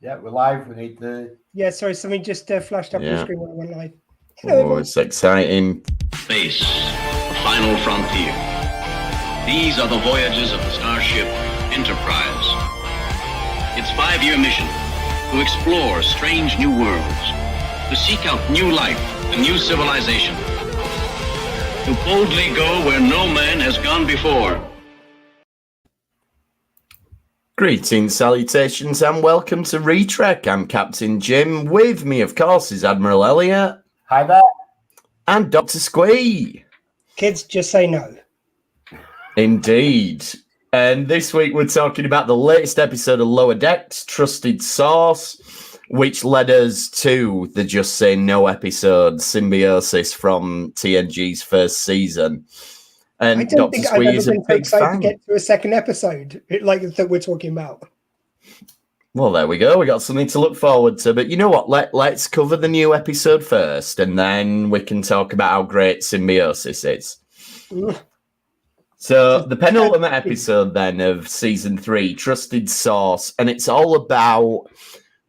Yeah, we're live. We need the... Yeah, sorry, something just flashed up on the screen when I went live. Hello, everyone. It's exciting. Space, the final frontier. These are the voyages of the starship Enterprise. Its 5-year mission, to explore strange new worlds, to seek out new life and new civilization, to boldly go where no man has gone before. Greetings, salutations, and welcome to Retrek. I'm Captain Jim. With me, of course, is Admiral Elliot. Hi there. And Dr. Squee. Kids, just say no. Indeed. And this week we're talking about the latest episode of Lower Decks, Trusted Source, which led us to the Just Say No episode, Symbiosis, from TNG's first season. And I don't think I've ever been so excited fan. to get to a second episode like that we're talking about. Well, there we go. We got something to look forward to. But you know what? Let's cover the new episode first, and then we can talk about how great Symbiosis is. So the penultimate episode then of season 3, Trusted Source, and it's all about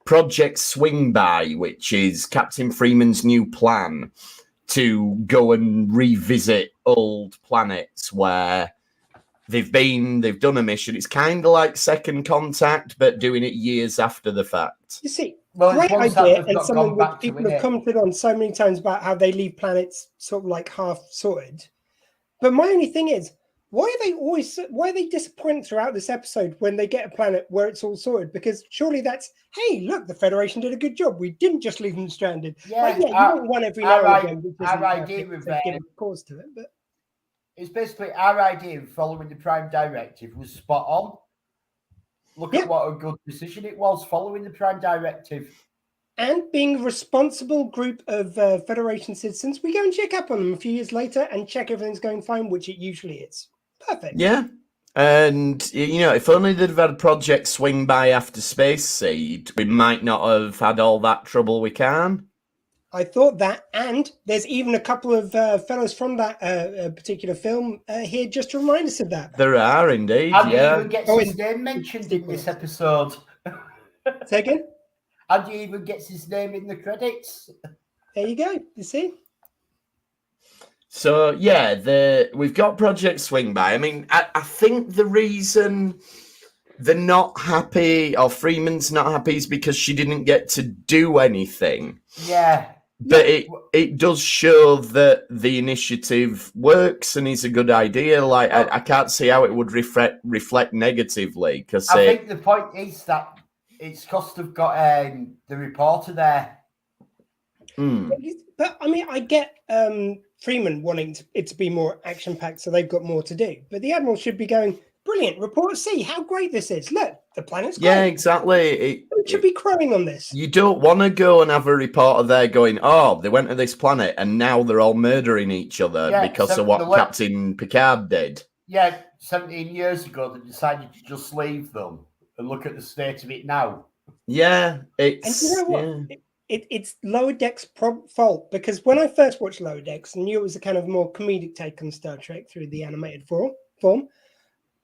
Project Swing By, which is Captain Freeman's new plan to go and revisit old planets where they've done a mission. It's kind of like Second Contact, but doing it years after the fact. You see, Well, great it's idea, one and that something back which to, people have innit? commented on so many times about how they leave planets sort of like half sorted. But my only thing is, why are they disappointed throughout this episode when they get a planet where it's all sorted? Because surely that's, hey, look, the Federation did a good job. We didn't just leave them stranded. Yeah, you want one every now and again. Which our isn't idea perfect, with so give a cause to it, but it's basically our idea of following the Prime Directive was spot on. Look at what a good decision it was, following the Prime Directive. And being a responsible group of Federation citizens, we go and check up on them a few years later and check everything's going fine, which it usually is. Perfect. Yeah. And, you know, if only they'd have had Project Swing By after Space Seed, we might not have had all that trouble we can. I thought that, and there's even a couple of fellows from that particular film here just to remind us of that. There are indeed, And yeah. he even gets his name mentioned in this episode. Say again? And he even gets his name in the credits. There you go. You see? So, yeah, we've got Project Swing By. I mean, I think the reason they're not happy, or Freeman's not happy, is because she didn't get to do anything. Yeah. But it does show that the initiative works and is a good idea. Like, I can't see how it would reflect negatively. Because I think the point is that it's because they've got the reporter there. But, I mean, I get Freeman wanting it to be more action-packed, so they've got more to do. But the Admiral should be going, brilliant, report C, how great this is. Look, the planet's great. Yeah, exactly. We should be crowing on this. You don't want to go and have a reporter there going, oh, they went to this planet and now they're all murdering each other because of what Captain Picard did. Yeah, 17 years ago, they decided to just leave them and look at the state of it now. Yeah, And you know what? It's Lower Decks' fault, because when I first watched Lower Decks and knew it was a kind of more comedic take on Star Trek through the animated form,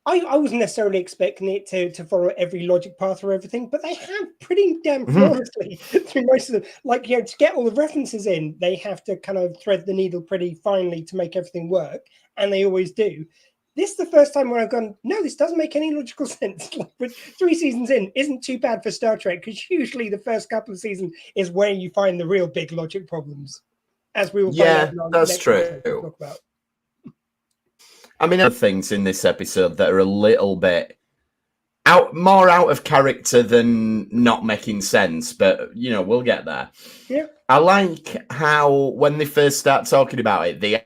I wasn't necessarily expecting it to follow every logic path or everything, but they have pretty damn flawlessly through most of them. Like, you know, to get all the references in, they have to kind of thread the needle pretty finely to make everything work, and they always do. This is the first time where I've gone, no, this doesn't make any logical sense. But 3 seasons in isn't too bad for Star Trek, because usually the first couple of seasons is where you find the real big logic problems, as we will find out in our next episode to talk about. I mean, there are things in this episode that are a little bit more out of character than not making sense, but, you know, we'll get there. Yeah. I like how when they first start talking about it, they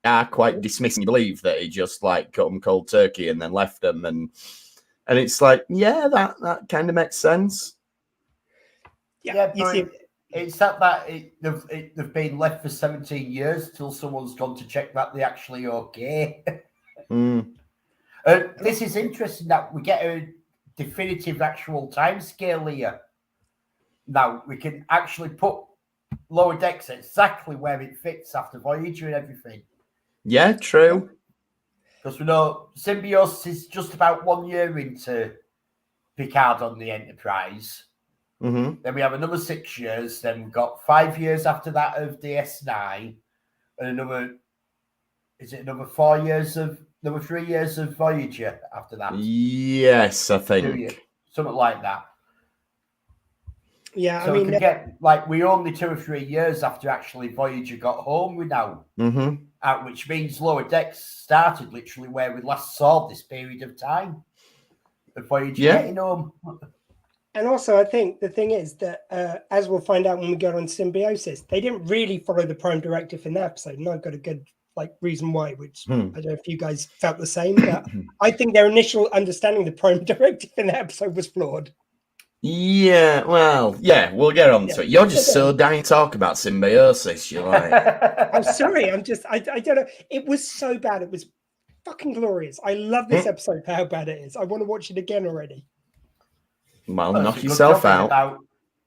are quite dismissing. You believe that he just like cut them cold turkey and then left them, and it's like, yeah, that kind of makes sense. Yeah, you see, it's that they've been left for 17 years till someone's gone to check that they're actually okay. This is interesting that we get a definitive actual time scale here. Now we can actually put Lower Decks exactly where it fits after Voyager and everything. Yeah, true. Because we know Symbiosis is just about 1 year into Picard on the Enterprise. Mm-hmm. Then we have another 6 years. Then we've got 5 years after that of DS9, and another 4 years of 3 years of Voyager after that. Yes, I 2 think. years, something like that. Yeah, So I mean, we can get we're only 2 or 3 years after actually Voyager got home. We now, which means Lower Decks started literally where we last saw this period of time of Voyager getting home. and also I think the thing is that as we'll find out when we go on Symbiosis, they didn't really follow the Prime Directive in that episode, and I've got a good reason why, which I don't know if you guys felt the same, but I think their initial understanding of the Prime Directive in that episode was flawed. Yeah, well, yeah, we'll get on to it. You're just so dying to talk about Symbiosis, you're like... I'm sorry, I don't know. It was so bad. It was fucking glorious. I love this episode for how bad it is. I want to watch it again already. Well, knock yourself out.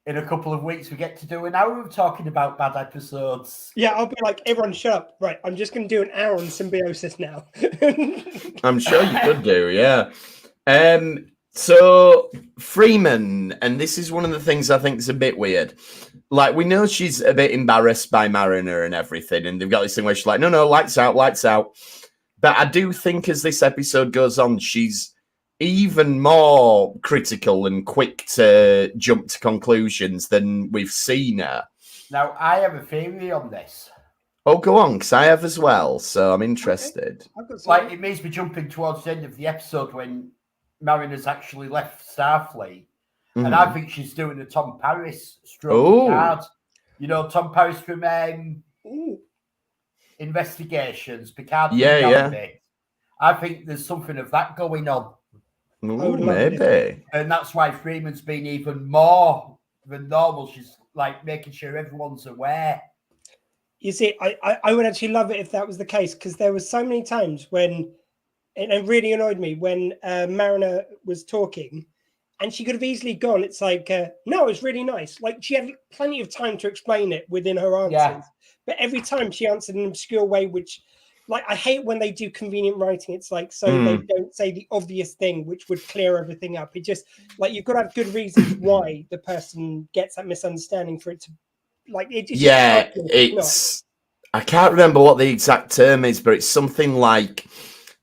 In a couple of weeks, we get to do an hour of talking about bad episodes. Yeah, I'll be like, everyone shut up. Right, I'm just going to do an hour on Symbiosis now. I'm sure you could do, yeah. So Freeman, and this is one of the things I think is a bit weird. Like, we know she's a bit embarrassed by Mariner and everything, and they've got this thing where she's like, no, lights out, lights out. But I do think as this episode goes on, she's even more critical and quick to jump to conclusions than we've seen her. Now, I have a theory on this. Oh, go on, because I have as well, so I'm interested. Okay. It means we're jumping towards the end of the episode when Mariner's actually left Starfleet. And I think she's doing a Tom Paris stroke Picard. You know, Tom Paris from Investigations, Picard. Yeah. I think there's something of that going on. Ooh, maybe. And that's why Freeman's been even more than normal. She's making sure everyone's aware. You see, I would actually love it if that was the case, because there was so many times when, and it really annoyed me when Mariner was talking and she could have easily gone, it's like, no, it was really nice. She had plenty of time to explain it within her answers. Yeah. But every time she answered in an obscure way, which, I hate when they do convenient writing. It's they don't say the obvious thing, which would clear everything up. It just, you've got to have good reasons why the person gets that misunderstanding for it to, I can't remember what the exact term is, but it's something like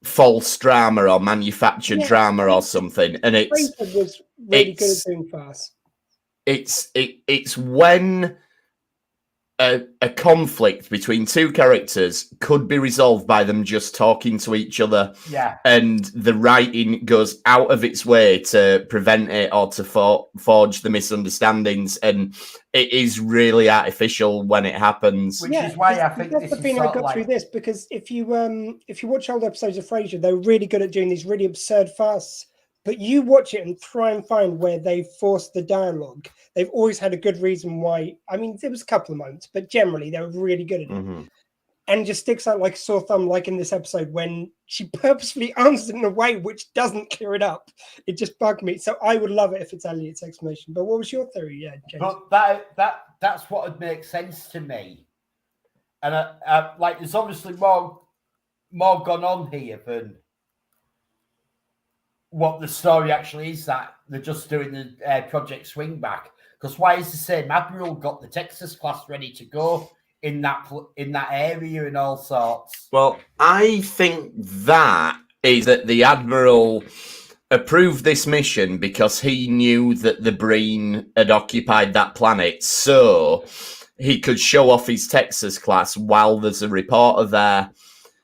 false drama or manufactured drama or something. And Fraser was really good at doing fast. It's when a conflict between two characters could be resolved by them just talking to each other. Yeah. And the writing goes out of its way to prevent it or to forge the misunderstandings. And it is really artificial when it happens. Which is why I think that's the thing I got through this, because if you watch old episodes of Frasier, they're really good at doing these really absurd fasts. But you watch it and try and find where they've forced the dialogue. They've always had a good reason why. I mean, there was a couple of moments, but generally they were really good at it. And it just sticks out like a sore thumb, like in this episode when she purposefully answers it in a way which doesn't clear it up. It just bugged me. So I would love it if it's Elliot's explanation. But what was your theory? Yeah, James. But that's what would make sense to me. And there's obviously more gone on here than what the story actually is, that they're just doing the Project Swingback. Because why is the same Admiral got the Texas class ready to go in that area and all sorts? Well, I think that is that the Admiral approved this mission because he knew that the Breen had occupied that planet, so he could show off his Texas class while there's a reporter there.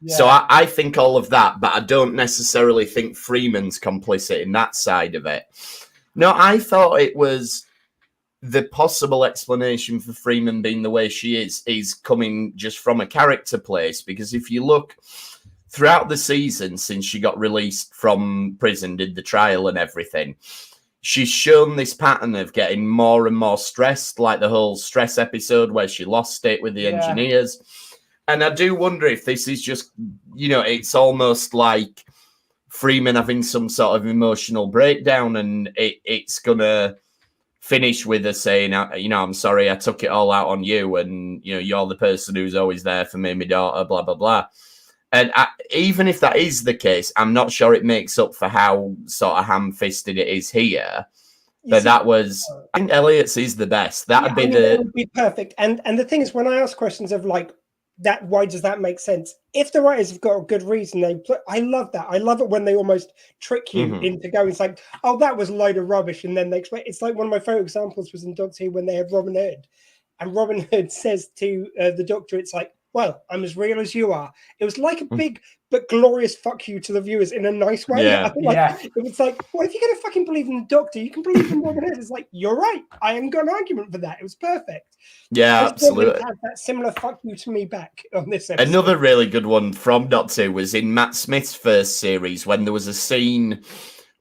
Yeah. So I think all of that, but I don't necessarily think Freeman's complicit in that side of it. No, I thought it was the possible explanation for Freeman being the way she is coming just from a character place. Because if you look throughout the season, since she got released from prison, did the trial and everything, she's shown this pattern of getting more and more stressed, like the whole stress episode where she lost it with the engineers. And I do wonder if this is just, it's almost like Freeman having some sort of emotional breakdown, and it's going to finish with her saying, I'm sorry, I took it all out on you, and, you're the person who's always there for me, my daughter, blah, blah, blah. And even if that is the case, I'm not sure it makes up for how sort of ham-fisted it is here. But that was, I think Elliot's is the best. That'd be it would be perfect. And the thing is, when I ask questions of like that, why does that make sense? If the writers have got a good reason, I love that. I love it when they almost trick you into going. It's like, oh, that was a load of rubbish, and then they explain. It's like one of my favorite examples was in Doctor Who when they had Robin Hood, and Robin Hood says to the Doctor, "It's like, well, I'm as real as you are." It was like a big but glorious fuck you to the viewers in a nice way. Yeah. It was like, well, if you're going to fucking believe in the Doctor, you can believe in Robin Hood. It's like, you're right. I haven't got an argument for that. It was perfect. Yeah, absolutely. Had that similar fuck you to me back on this episode. Another really good one from Doctor Who was in Matt Smith's first series when there was a scene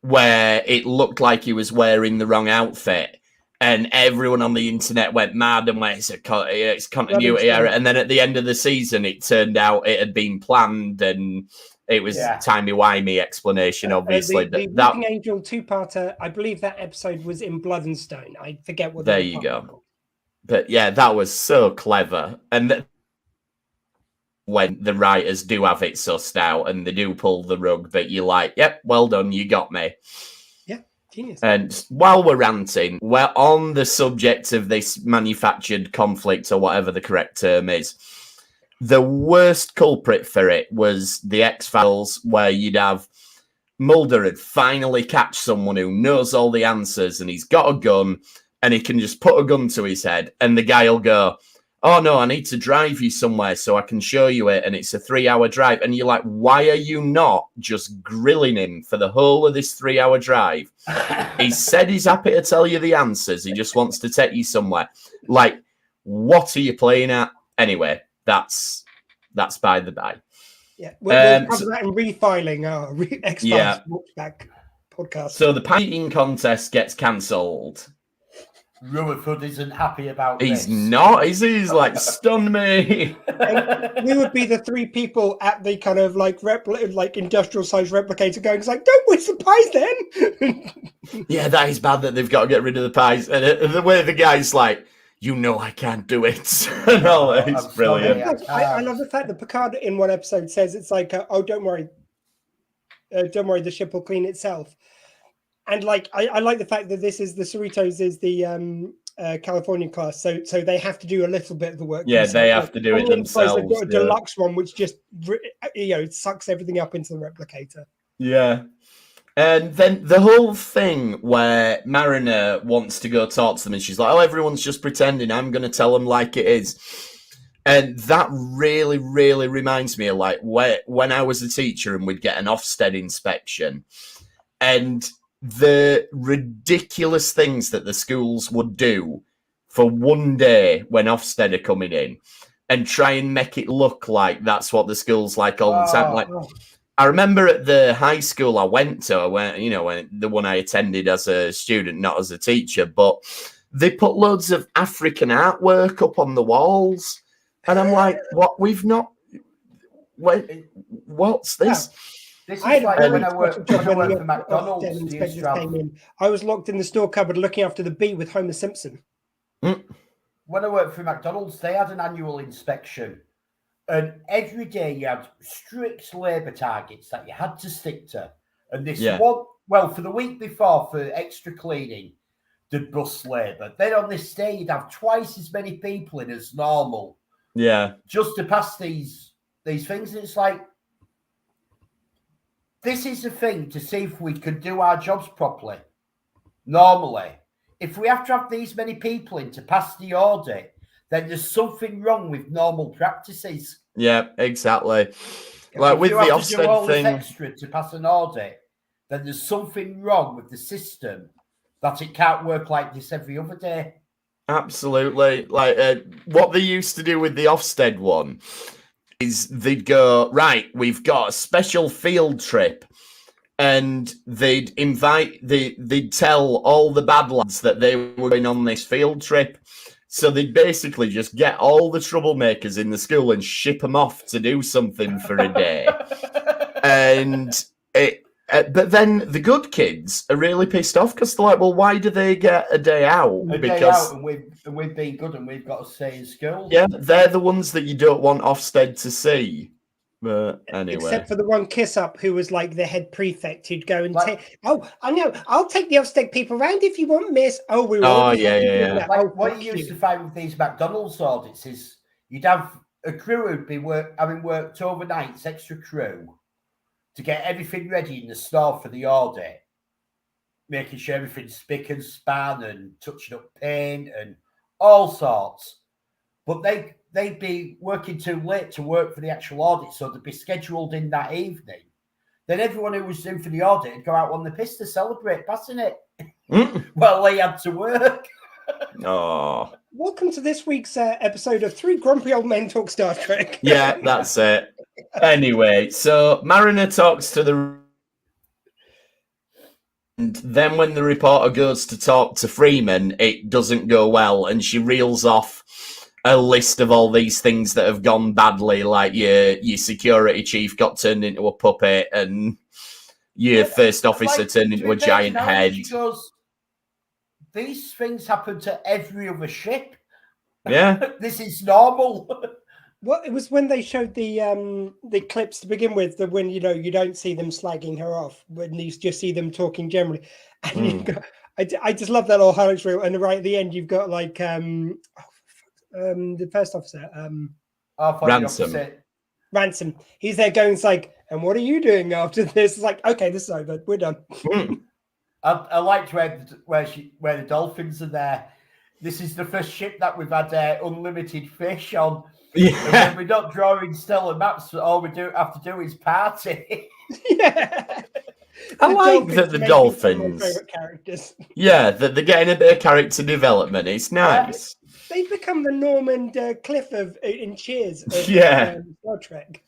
where it looked like he was wearing the wrong outfit. And everyone on the internet went mad and went, it's continuity error. And then at the end of the season, it turned out it had been planned and it was timey-wimey explanation, obviously. The Weeping Angel two-parter, I believe that episode was in Blood and Stone. I forget what. There you go. But yeah, that was so clever. And when the writers do have it sussed out and they do pull the rug, but you're like, yep, well done, you got me. Genius. And while we're ranting, we're on the subject of this manufactured conflict, or whatever the correct term is. The worst culprit for it was the X-Files, where you'd have Mulder had finally catch someone who knows all the answers and he's got a gun and he can just put a gun to his head and the guy will go, oh no, I need to drive you somewhere so I can show you it, and it's a 3-hour drive. And you're like, why are you not just grilling him for the whole of this 3-hour drive? He said he's happy to tell you the answers. He just wants to take you somewhere. Like, what are you playing at? Anyway, that's by the by. Yeah, we'll cover that in refiling our X-Files Watchback podcast. So the painting contest gets cancelled. Rutherford isn't happy about He's this. not, is he? He's like, stun me. And we would be the three people at the kind of like industrial size replicator going, it's like, don't waste the pies then. Yeah, that is bad that they've got to get rid of the pies. And the way the guy's like, you know I can't do it. And all that is brilliant. I love the fact that Picard in one episode says it's like, oh, don't worry, the ship will clean itself. And like, I like the fact that this is the Cerritos is the California class, so they have to do a little bit of the work. Yeah, they have to do it themselves. They've got a deluxe one, which just it sucks everything up into the replicator. Yeah, and then the whole thing where Mariner wants to go talk to them, and she's like, "Oh, everyone's just pretending. I'm going to tell them like it is." And that really, really reminds me of like when I was a teacher and we'd get an Ofsted inspection, and the ridiculous things that the schools would do for one day when Ofsted are coming in and try and make it look like that's what the school's like all the time. Like, I remember at the high school I went to, the one I attended as a student, not as a teacher, but they put loads of African artwork up on the walls. And I'm like, what's this? This is like when I worked for McDonald's. I was locked in the store cupboard looking after the bee with Homer Simpson. When I worked for McDonald's, they had an annual inspection. And every day you had strict labour targets that you had to stick to. And this one, well, for the week before, for extra cleaning, the bus labour. Then on this day, you'd have twice as many people in as normal. Yeah. Just to pass these things. And it's like, this is the thing to see if we can do our jobs properly. Normally, if we have to have these many people in to pass the audit, then there's something wrong with normal practices. Yeah, exactly. Like with the Ofsted thing, extra to pass an audit, then there's something wrong with the system that it can't work like this every other day. Absolutely. Like what they used to do with the Ofsted one is they'd go, right, we've got a special field trip, and they'd tell all the bad lads that they were going on this field trip. So they'd basically just get all the troublemakers in the school and ship them off to do something for a day. But then the good kids are really pissed off because they're like, well, why do they get a day out? And we've been good and we've got to stay in school. Yeah, they're the ones that you don't want Ofsted to see. But anyway. Except for the one kiss up who was like the head prefect who'd go and take, oh, I know, I'll take the Ofsted people around if you want, miss. Oh, we're all yeah. Like, what you used to find with these McDonald's audits is you'd have a crew who'd be having worked overnights, extra crew, to get everything ready in the store for the audit, making sure everything's spick and span and touching up paint and all sorts. But they'd be working too late to work for the actual audit, so they'd be scheduled in that evening. Then everyone who was in for the audit would go out on the piss to celebrate passing it. Well, they had to work. Oh. Welcome to this week's episode of Three Grumpy Old Men Talk Star Trek. Yeah, that's it. Anyway, so Mariner talks to the... And then when the reporter goes to talk to Freeman, it doesn't go well, and she reels off a list of all these things that have gone badly, like your security chief got turned into a puppet, and your first officer turned into a giant head. She goes, these things happen to every other ship. Yeah. This is normal. Well, it was when they showed the clips to begin with, that when you don't see them slagging her off, when you just see them talking generally, and you've got, I just love that all highlights reel, and right at the end you've got like the first officer, Ransom. He's there going, it's like, and what are you doing after this? It's like, okay, this is over, we're done. I liked where the dolphins are there. This is the first ship that we've had unlimited fish on. Yeah. And when we're not drawing stellar maps, all we have to do is party. Yeah. I like that the dolphins. My favorite characters. Yeah, that they're getting a bit of character development. It's nice. They've become the Norman Cliff in Cheers. Star Trek.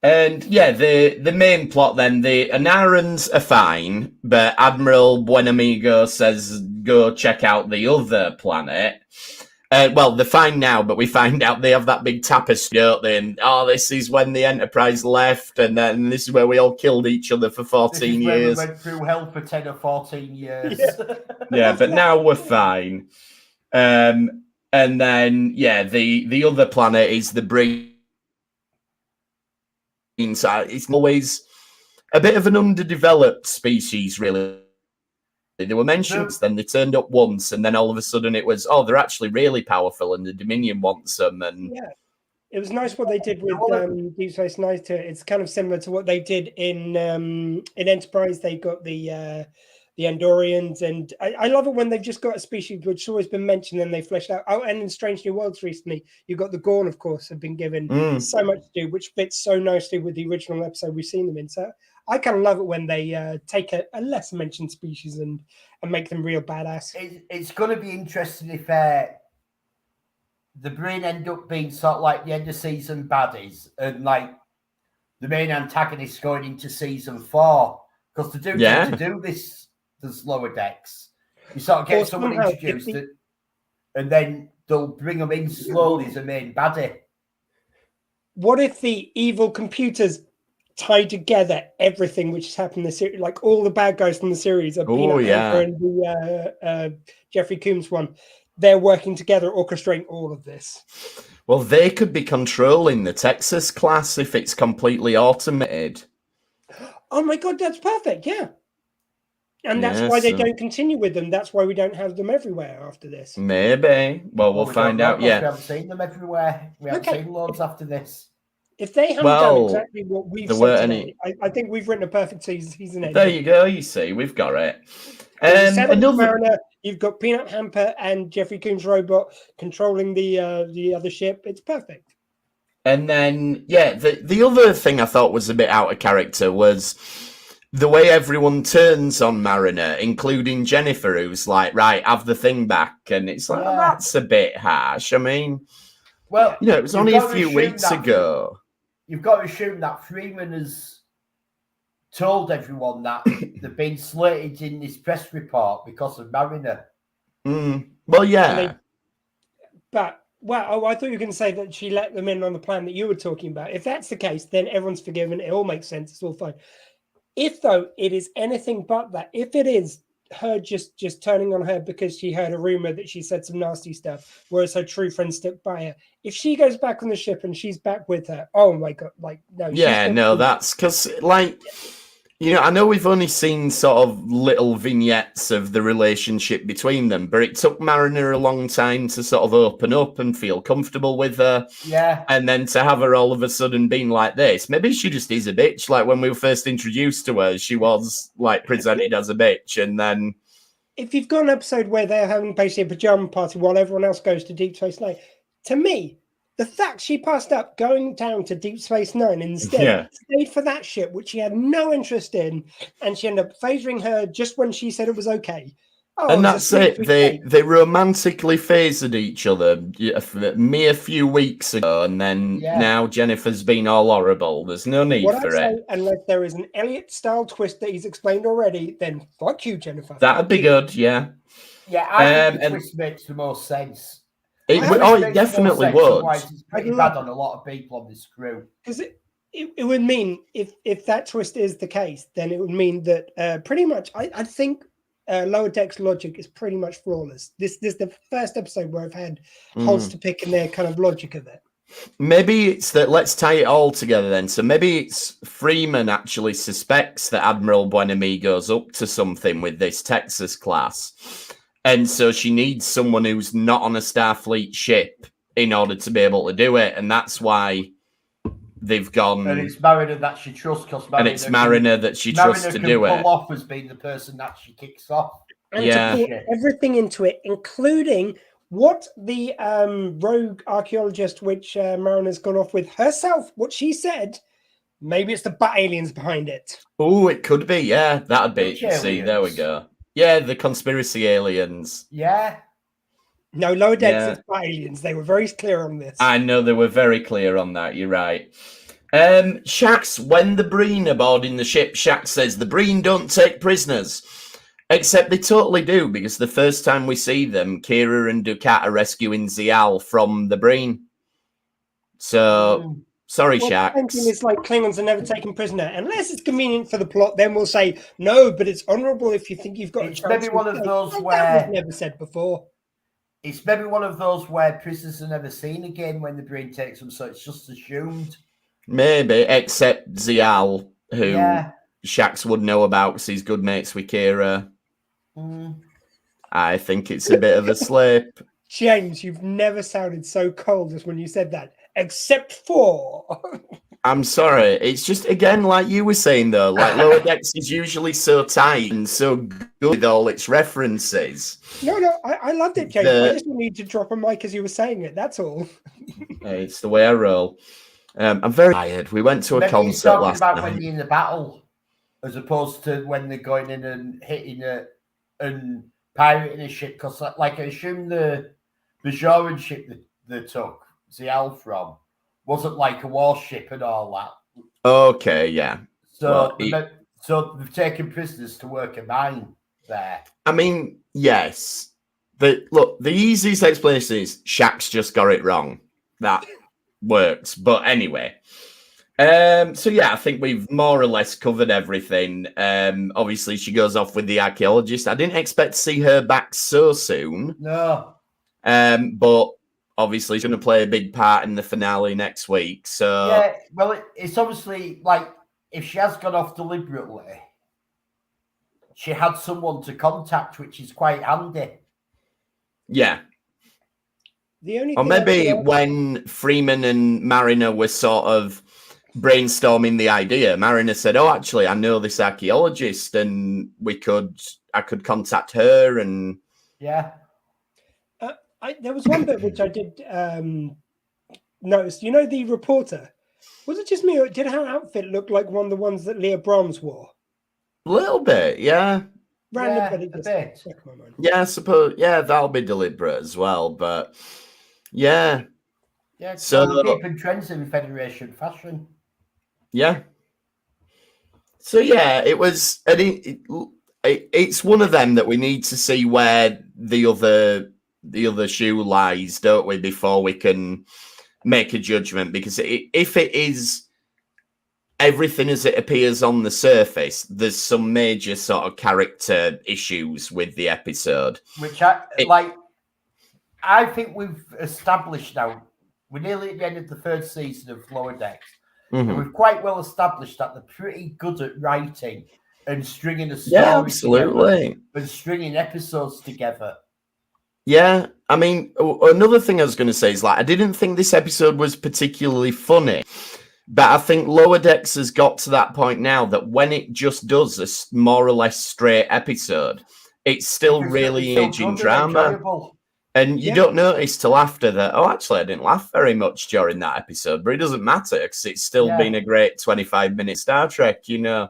And yeah, the main plot then, the Anarans are fine, but Admiral Buenamigo says go check out the other planet. Well, they're fine now, but we find out they have that big tapestry, don't they? And this is when the Enterprise left, and then this is where we all killed each other for 14 years. We went through hell for 10 or 14 years. Yeah, but now we're fine. And then the other planet is the Breen. So it's always a bit of an underdeveloped species, really. They were mentioned, then they turned up once, and then all of a sudden it was, they're actually really powerful, and the Dominion wants them. And yeah, it was nice what they did with Deep Space Nine. It's kind of similar to what they did in Enterprise. They got the Andorians, and I love it when they've just got a species which has always been mentioned and they fleshed out. Oh, and in Strange New Worlds recently, you've got the Gorn, of course, have been given so much to do, which fits so nicely with the original episode we've seen them in. So I kind of love it when they take a less mentioned species and make them real badass. It's going to be interesting if the Breen end up being sort of like the end of season baddies and like the main antagonists going into season 4, because to do this. There's lower decks. You sort of get someone introduced, and then they'll bring them in slowly as a main baddie. What if the evil computers tie together everything which has happened in the series? Like all the bad guys from the series, Peanut Hamper and the Jeffrey Combs one, they're working together, orchestrating all of this. Well, they could be controlling the Texas class if it's completely automated. Oh my God, that's perfect! Yeah. And that's why they don't continue with them. That's why we don't have them everywhere after this. Maybe. Well, we'll find out. Yeah, we haven't seen them everywhere. We haven't seen loads after this. If they haven't done exactly what we've said today, I think we've written a perfect season end. There you go. You see, we've got it. Mariner, you've got Peanut Hamper and Jeffrey Combs' robot controlling the other ship. It's perfect. And then, the other thing I thought was a bit out of character was the way everyone turns on Mariner, including Jennifer, who's like, right, have the thing back. And it's like, that's a bit harsh. I mean, well, it was only a few weeks ago. You've got to assume that Freeman has told everyone that they've been slated in this press report because of Mariner. Well, yeah. I thought you were going to say that she let them in on the plan that you were talking about. If that's the case, then everyone's forgiven. It all makes sense. It's all fine. If, though, it is anything but that, if it is her just turning on her because she heard a rumor that she said some nasty stuff, whereas her true friend stuck by her. If she goes back on the ship and she's back with her, oh my god, like no. Yeah, no, that's because like. I know we've only seen sort of little vignettes of the relationship between them, but it took Mariner a long time to sort of open up and feel comfortable with her. Yeah. And then to have her all of a sudden being like this, maybe she just is a bitch. Like when we were first introduced to her, she was like presented as a bitch. And then. If you've got an episode where they're having basically a pajama party while everyone else goes to Deep Space Nine, to me, the fact she passed up going down to Deep Space Nine instead stayed for that ship, which she had no interest in, and she ended up favoring her just when she said it was okay. Oh, and that's it. They romantically favored each other a few weeks ago, and then now Jennifer's been all horrible. There's no need for it. Unless there is an Elliot-style twist that he's explained already, then fuck you, Jennifer. That'd be good, yeah. Yeah, I think the twist makes the most sense. It definitely would. Otherwise, it's pretty bad on a lot of people on this crew. Because it would mean, if that twist is the case, then it would mean that pretty much, I think Lower Decks logic is pretty much flawless. This is the first episode where I've had holes to pick in their kind of logic of it. Maybe it's that, let's tie it all together then. So maybe it's Freeman actually suspects that Admiral Buenamigo's up to something with this Texas class. And so she needs someone who's not on a Starfleet ship in order to be able to do it. And that's why they've gone. And it's Mariner that she trusts. And it's Mariner that she trusts to do it. Pull off as being the person that she kicks off. And to put everything into it, including what the rogue archaeologist, which Mariner's gone off with herself, what she said. Maybe it's the Bat aliens behind it. Oh, it could be. Yeah, that'd be. See, there we go. Yeah, the conspiracy aliens. Yeah. No, Lower Decks is Bat aliens. They were very clear on this. I know they were very clear on that. You're right. Shax, when the Breen are boarding the ship, Shax says the Breen don't take prisoners. Except they totally do, because the first time we see them, Kira and Dukat are rescuing Zial from the Breen. So... Sorry, Shax. It's like Klingons are never taken prisoner. Unless it's convenient for the plot, then we'll say, no, but it's honourable if you think you've got a chance. Maybe one of those where... That was never said before. It's maybe one of those where prisoners are never seen again when the Breen takes them, so it's just assumed. Maybe, except Zial, who Shax would know about because he's good mates with Kira. I think it's a bit of a slip. James, you've never sounded so cold as when you said that. Except for... I'm sorry. It's just, again, like you were saying, though, like Lower Decks is usually so tight and so good with all its references. No, I loved it, James. I just wanted to drop a mic as you were saying it. That's all. It's the way I roll. I'm very tired. We went to a concert last night. When you're in the battle, as opposed to when they're going in and hitting it and pirating a ship. Because, like, I assume the Bajoran ship that they took Zial from wasn't like a warship and all that. Okay, yeah. So, so they've taken prisoners to work a mine there. I mean, yes. The easiest explanation is Shax just got it wrong. That works. But anyway. So yeah, I think we've more or less covered everything. Obviously, she goes off with the archaeologist. I didn't expect to see her back so soon. No. But obviously, she's going to play a big part in the finale next week. So yeah, well, it's obviously like if she has gone off deliberately, she had someone to contact, which is quite handy. Yeah. Or maybe when Freeman and Mariner were sort of brainstorming the idea, Mariner said, "Oh, actually, I know this archaeologist, and I could contact her." And yeah. There was one bit which I did notice. You know, the reporter, was it just me, or did her outfit look like one of the ones that Leah Brahms wore? A little bit, yeah. Random, but it just my mind. Yeah, I suppose. Yeah, that'll be deliberate as well. But yeah, so keeping trends in Federation fashion. Yeah. So yeah, it was. It's one of them that we need to see where the other shoe lies, don't we, before we can make a judgment? Because if it is everything as it appears on the surface, there's some major sort of character issues with the episode. Which I think we've established now. We're nearly at the end of the third season of Lower Decks. Mhm. And we've quite well established that they're pretty good at writing and stringing a story Yeah, absolutely. together and stringing episodes together. Yeah, I mean, another thing I was going to say is, like, I didn't think this episode was particularly funny, but I think Lower Decks has got to that point now that when it just does a more or less straight episode, it's still really engaging drama. Enjoyable. And you don't notice till after that, oh, actually, I didn't laugh very much during that episode, but it doesn't matter because it's still been a great 25-minute Star Trek, you know.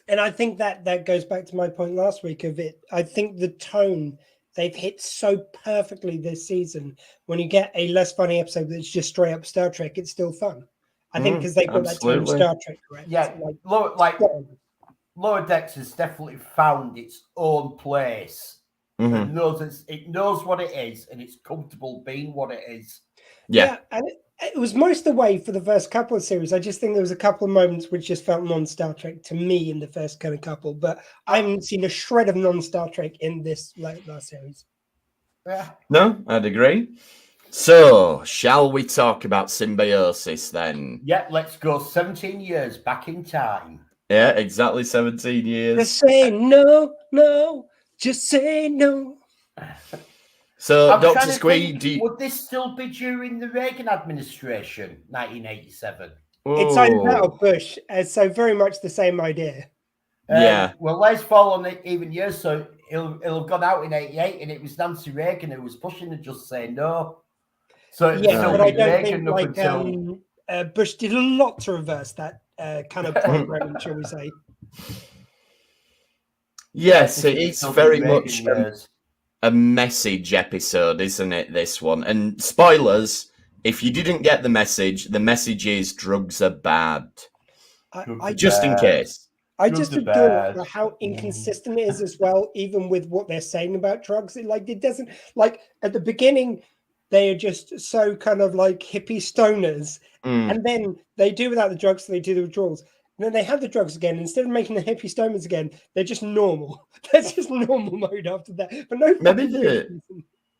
And I think that goes back to my point last week of it. I think the tone they've hit so perfectly this season. When you get a less funny episode that's just straight up Star Trek, it's still fun. I think because they got that tone of Star Trek correct. Yeah, Lower Decks has definitely found its own place. It knows what it is, and it's comfortable being what it is. Yeah, and it was most of the way for the first couple of series. I just think there was a couple of moments which just felt non-Star Trek to me in the first kind of couple, but I haven't seen a shred of non-Star Trek in this last series. Yeah. No, I'd agree. So, shall we talk about Symbiosis then? Yeah, let's go 17 years back in time. Yeah, exactly 17 years. Just say no. Just say no. So, Dr. Squee, would this still be during the Reagan administration, 1987? It's either that or Bush, so very much the same idea. Yeah. Well, let's fall on it even years, so it'll have gone out in 88, and it was Nancy Reagan who was pushing to just say no. So but I don't think Bush did a lot to reverse that kind of programming, shall we say. Yes, it is very much a message episode, isn't it, this one? And spoilers, if you didn't get the message is drugs are bad. Just in case. I just adore how inconsistent it is as well, even with what they're saying about drugs. It doesn't, like, at the beginning, they are just so kind of like hippie stoners. And then they do without the drugs, so they do the withdrawals. And then they have the drugs again. Instead of making the hippie stoners again, they're just normal. That's just normal mode after that. But no,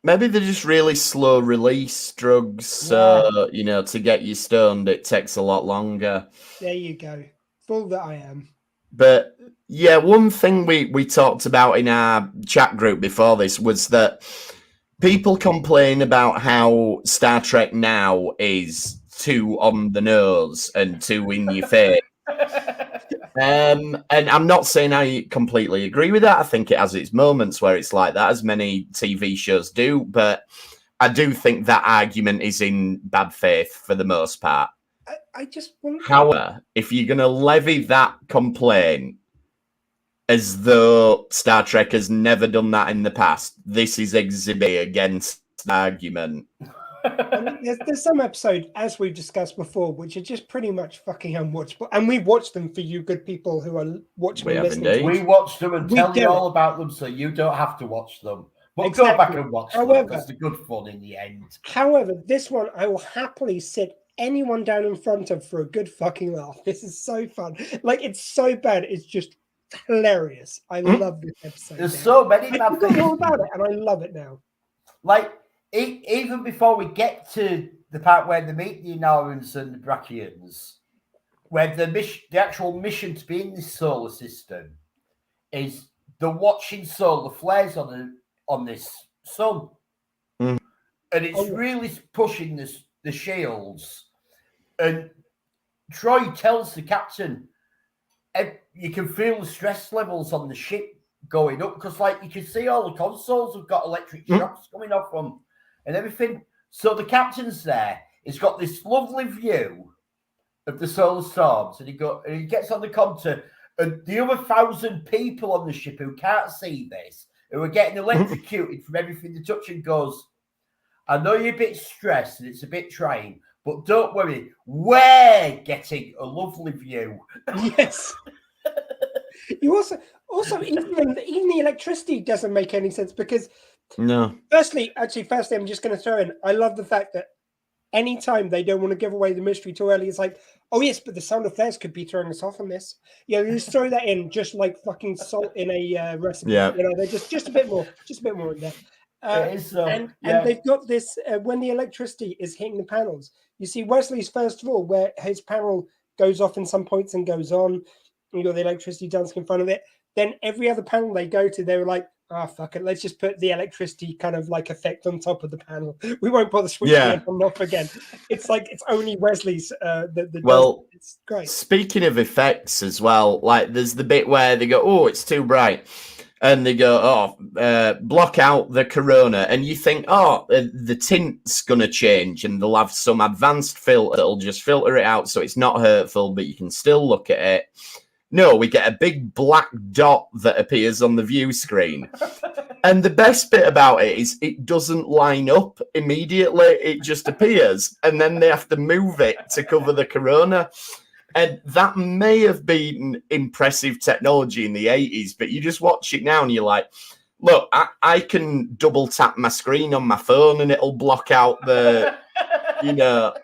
maybe they're just really slow release drugs. So, to get you stoned, it takes a lot longer. There you go. Fool that I am. But yeah, one thing we talked about in our chat group before this was that people complain about how Star Trek now is too on the nose and too in your face. And I'm not saying I completely agree with that. I think it has its moments where it's like that, as many TV shows do. But I do think that argument is in bad faith for the most part. I just want. However, if you're going to levy that complaint as though Star Trek has never done that in the past, this is exhibit against the argument. There's some episodes, as we've discussed before, which are just pretty much fucking unwatchable. And we watch them for you good people who are watching and listening. We watch them and tell you all about them so you don't have to watch them. But go back and watch them because they're good fun in the end. However, this one I will happily sit anyone down in front of for a good fucking laugh. This is so fun. Like, it's so bad, it's just hilarious. I love this episode. There's so many bad things all about it, and I love it now. Like, even before we get to the part where they meet the Inarans and the Brachians, where the actual mission to be in this solar system is the watching solar flares on this sun, and it's really pushing the shields. And Troy tells the captain, you can feel the stress levels on the ship going up because, like, you can see all the consoles have got electric shocks coming off them and everything. So the captain's there. He's got this lovely view of the solar storms, and he gets on the counter, and the other 1,000 people on the ship who can't see this, who are getting electrocuted from everything they touch, and goes, I know you're a bit stressed and it's a bit trying, but don't worry, we're getting a lovely view. Yes. You also even the electricity doesn't make any sense because Firstly, I'm just going to throw in, I love the fact that anytime they don't want to give away the mystery too early, it's like, Oh yes, but the sound effects could be throwing us off on this. Yeah, just throw that in, just like fucking salt in a recipe. Yeah. You know, they're just a bit more in there. It is so. And Yeah. they've got this when the electricity is hitting the panels. You see Wesley's first of all, where his panel goes off in some points and goes on. And you got the electricity dancing in front of it. Then every other panel they go to, they were like, "Ah, fuck it, let's just put the electricity kind of like effect on top of the panel. We won't bother switching it on and off again." It's like it's only Wesley's. Well, it's great. Speaking of effects as well, like there's the bit where they go, "Oh, it's too bright," and they go, "Oh, block out the corona," and you think, "Oh, the tint's gonna change, and they'll have some advanced filter that'll just filter it out so it's not hurtful, but you can still look at it." No, we get a big black dot that appears on the view screen. And the best bit about it is it doesn't line up immediately. It just appears. And then they have to move it to cover the corona. And that may have been impressive technology in the 80s, but you just watch it now and you're like, look, I can double tap my screen on my phone and it'll block out the, you know...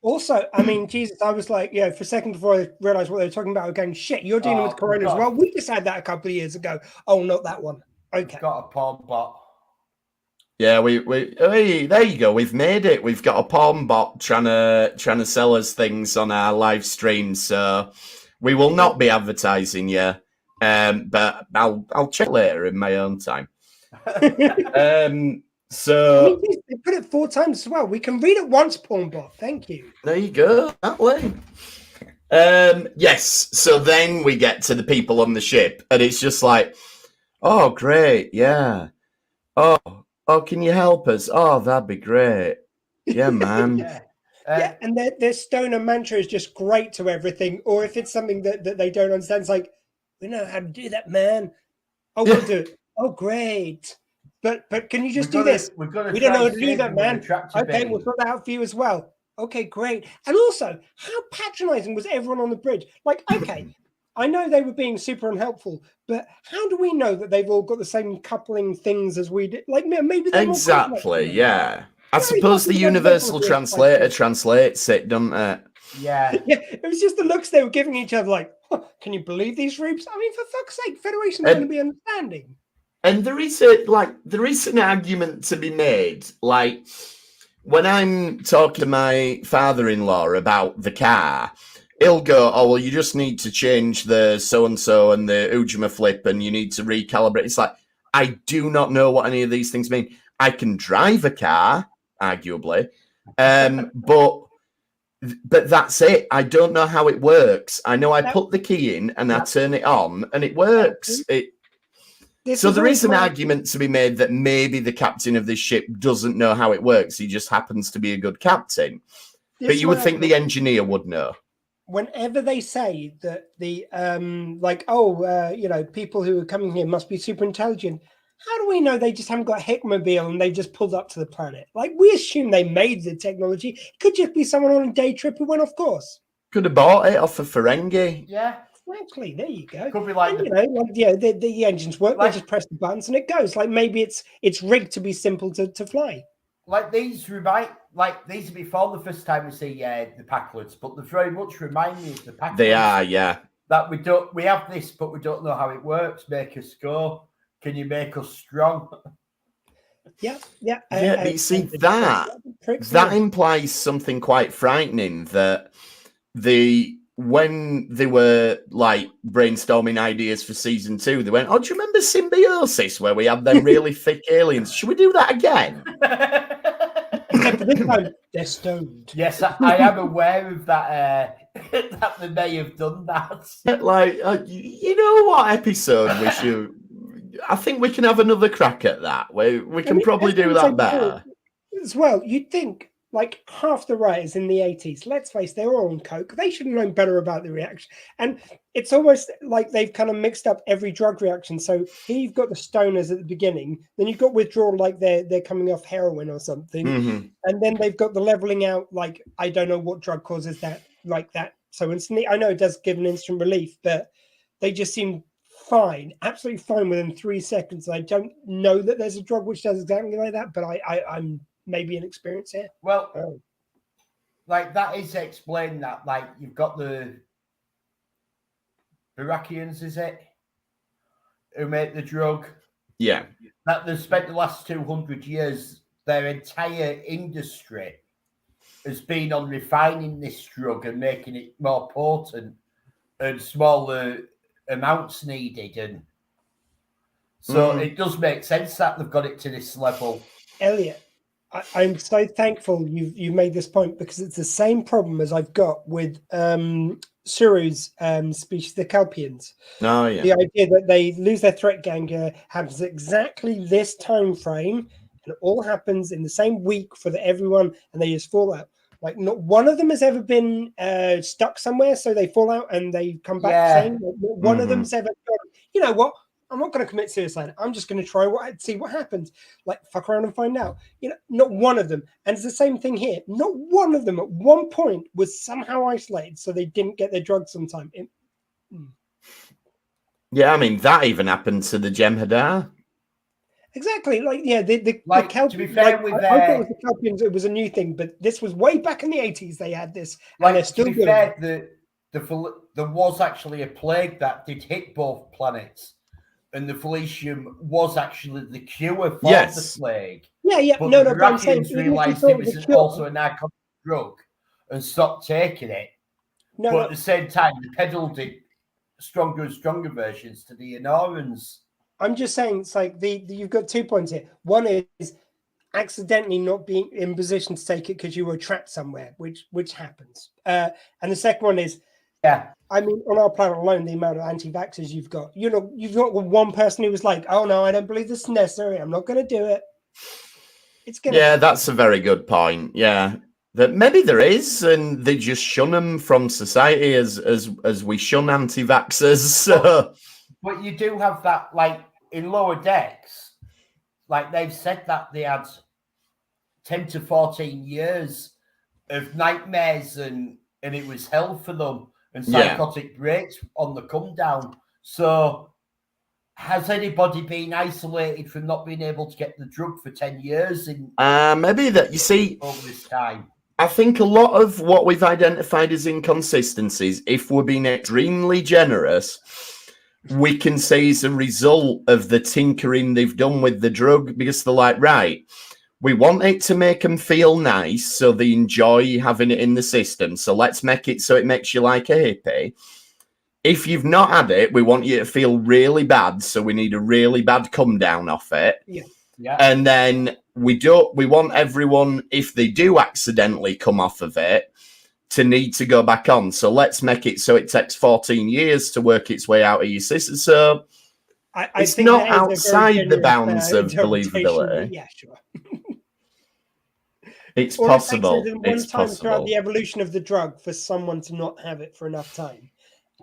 Also, I mean, Jesus, I was like, for a second before I realized what they were talking about, I was going, shit, you're dealing with corona as well. We just had that a couple of years ago. Oh, not that one. Okay. Got a porn bot. Yeah, hey, there you go. We've made it. We've got a porn bot trying to sell us things on our live stream. So we will not be advertising you, but I'll check later in my own time. So I mean, they put it 4 times as well. We can read it once, Pornbot. Thank you. There you go. That way. Yes. So then we get to the people on the ship, and it's just like, oh, great, yeah. Oh, can you help us? Oh, that'd be great. Yeah, man. Yeah, and their stoner mantra is just great to everything. Or if it's something that they don't understand, it's like, we know how to do that, man. Oh, we'll do it. Oh, great. But can you just do this? We don't know how to do that, man. Okay, we'll sort that out for you as well. Okay, great. And also, how patronizing was everyone on the bridge? Like, okay, I know they were being super unhelpful, but how do we know that they've all got the same coupling things as we did? Like, maybe they're exactly, yeah. I suppose the universal translator translates it, doesn't it? Yeah. Yeah, it was just the looks they were giving each other, like, can you believe these rubes? I mean, for fuck's sake, Federation's going to be understanding. And there is an argument to be made. Like when I'm talking to my father-in-law about the car, he'll go, "Oh, well, you just need to change the so-and-so and the Ujima flip and you need to recalibrate." It's like, I do not know what any of these things mean. I can drive a car, arguably, but that's it. I don't know how it works. I know I put the key in and I turn it on and it works. So there is an argument to be made that maybe the captain of this ship doesn't know how it works. He just happens to be a good captain. But you would think the engineer would know. Whenever they say that the people who are coming here must be super intelligent, how do we know they just haven't got a Hickmobile and they've just pulled up to the planet? Like, we assume they made the technology. It could just be someone on a day trip who went off course. Could have bought it off of Ferengi. Yeah. Exactly. There you go. Could be like, the engines work. They just press the buttons and it goes. Like maybe it's rigged to be simple to fly. Like these are before the first time we see the Packlets, but they very much remind me of the Packlets. They are, yeah. That we have this, but we don't know how it works. Make us go. Can you make us strong? Yeah. But you see that implies something quite frightening. That when they were like brainstorming ideas for season 2, they went, "Oh, do you remember Symbiosis where we had them really thick aliens? Should we do that again?" Except for this time, they're stoned. Yes, I am aware of that. That they may have done that. Like, you know what episode we should? I think we can have another crack at that. We can probably do that better. As well, you'd think. Like half the writers in the 80s, let's face it, they were all on coke. They should have known better about the reaction. And it's almost like they've kind of mixed up every drug reaction. So here you've got the stoners at the beginning, then you've got withdrawal like they're coming off heroin or something. Mm-hmm. And then they've got the leveling out, like I don't know what drug causes that, like that. So instantly, I know it does give an instant relief, but they just seem fine, absolutely fine within 3 seconds. I don't know that there's a drug which does exactly like that, but I'm maybe an experience here. Well, like that is explained that like you've got the Iraqians, is it, who make the drug? Yeah. That they've spent the last 200 years, their entire industry has been on refining this drug and making it more potent and smaller amounts needed. And so it does make sense that they've got it to this level. Elliot, I'm so thankful you made this point, because it's the same problem as I've got with Suru's species, the Kelpians. Oh, yeah. The idea that they lose their threat ganger happens exactly this time frame, and it all happens in the same week for everyone, and they just fall out. Like, not one of them has ever been stuck somewhere, so they fall out and they come back sane. Like, not one of them's ever gone, you know what? I'm not going to commit suicide. I'm just going to try see what happens. Like, fuck around and find out. You know, not one of them. And it's the same thing here. Not one of them at one point was somehow isolated, so they didn't get their drugs sometime. Yeah, I mean, that even happened to the Jem'Hadar. Exactly. Like, yeah, the Like, to be fair, with I thought it was the Kelpians, it was a new thing, but this was way back in the 80s. They had this, and like, they're still to be doing fair, it. there was actually a plague that did hit both planets, and the Felicium was actually the cure for the plague. Yeah. But No, the but I'm saying, Iraqis realised it was also a narcotic drug and stopped taking it. But at the same time, they peddled it stronger and stronger versions to the Anorans. I'm just saying, it's like you've got 2 points here. One is accidentally not being in position to take it because you were trapped somewhere, which happens. And the second one is, I mean, on our planet alone, the amount of anti-vaxxers you've got. You know, you've got one person who was like, "Oh no, I don't believe this is necessary. I'm not going to do it." It's gonna. Yeah, that's a very good point. Yeah, that maybe there is, and they just shun them from society as we shun anti-vaxxers. So. But you do have that, like, in lower decks, like they've said that they had 10 to 14 years of nightmares and it was hell for them and psychotic breaks on the come down. So has anybody been isolated from not being able to get the drug for 10 years? Maybe that, you see, over this time. I think a lot of what we've identified as inconsistencies, if we're being extremely generous, we can say is a result of the tinkering they've done with the drug, because they're like, right, we want it to make them feel nice so they enjoy having it in the system. So let's make it so it makes you like a hippie. If you've not had it, we want you to feel really bad. So we need a really bad come down off it. Yeah. And then we want everyone, if they do accidentally come off of it, to need to go back on. So let's make it so it takes 14 years to work its way out of your system. So it's not outside the bounds of believability. Yeah, sure. It's possible. It's possible. Throughout the evolution of the drug for someone to not have it for enough time.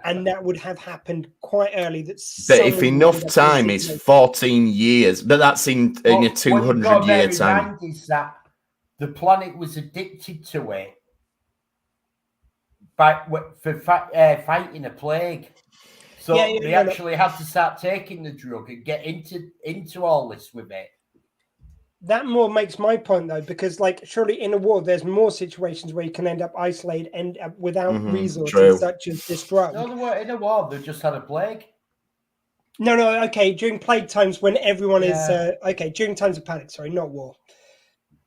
And that would have happened quite early. But if enough time is 14 years, but that's in a 200-year time. Is that the planet was addicted to it for fighting a plague. So they actually had to start taking the drug and get into all this with it. That more makes my point, though, because, like, surely in a war, there's more situations where you can end up isolated and without resources such as this drug. No, in a war, they just had a plague. No, okay, during plague times when everyone is... during times of panic, sorry, not war.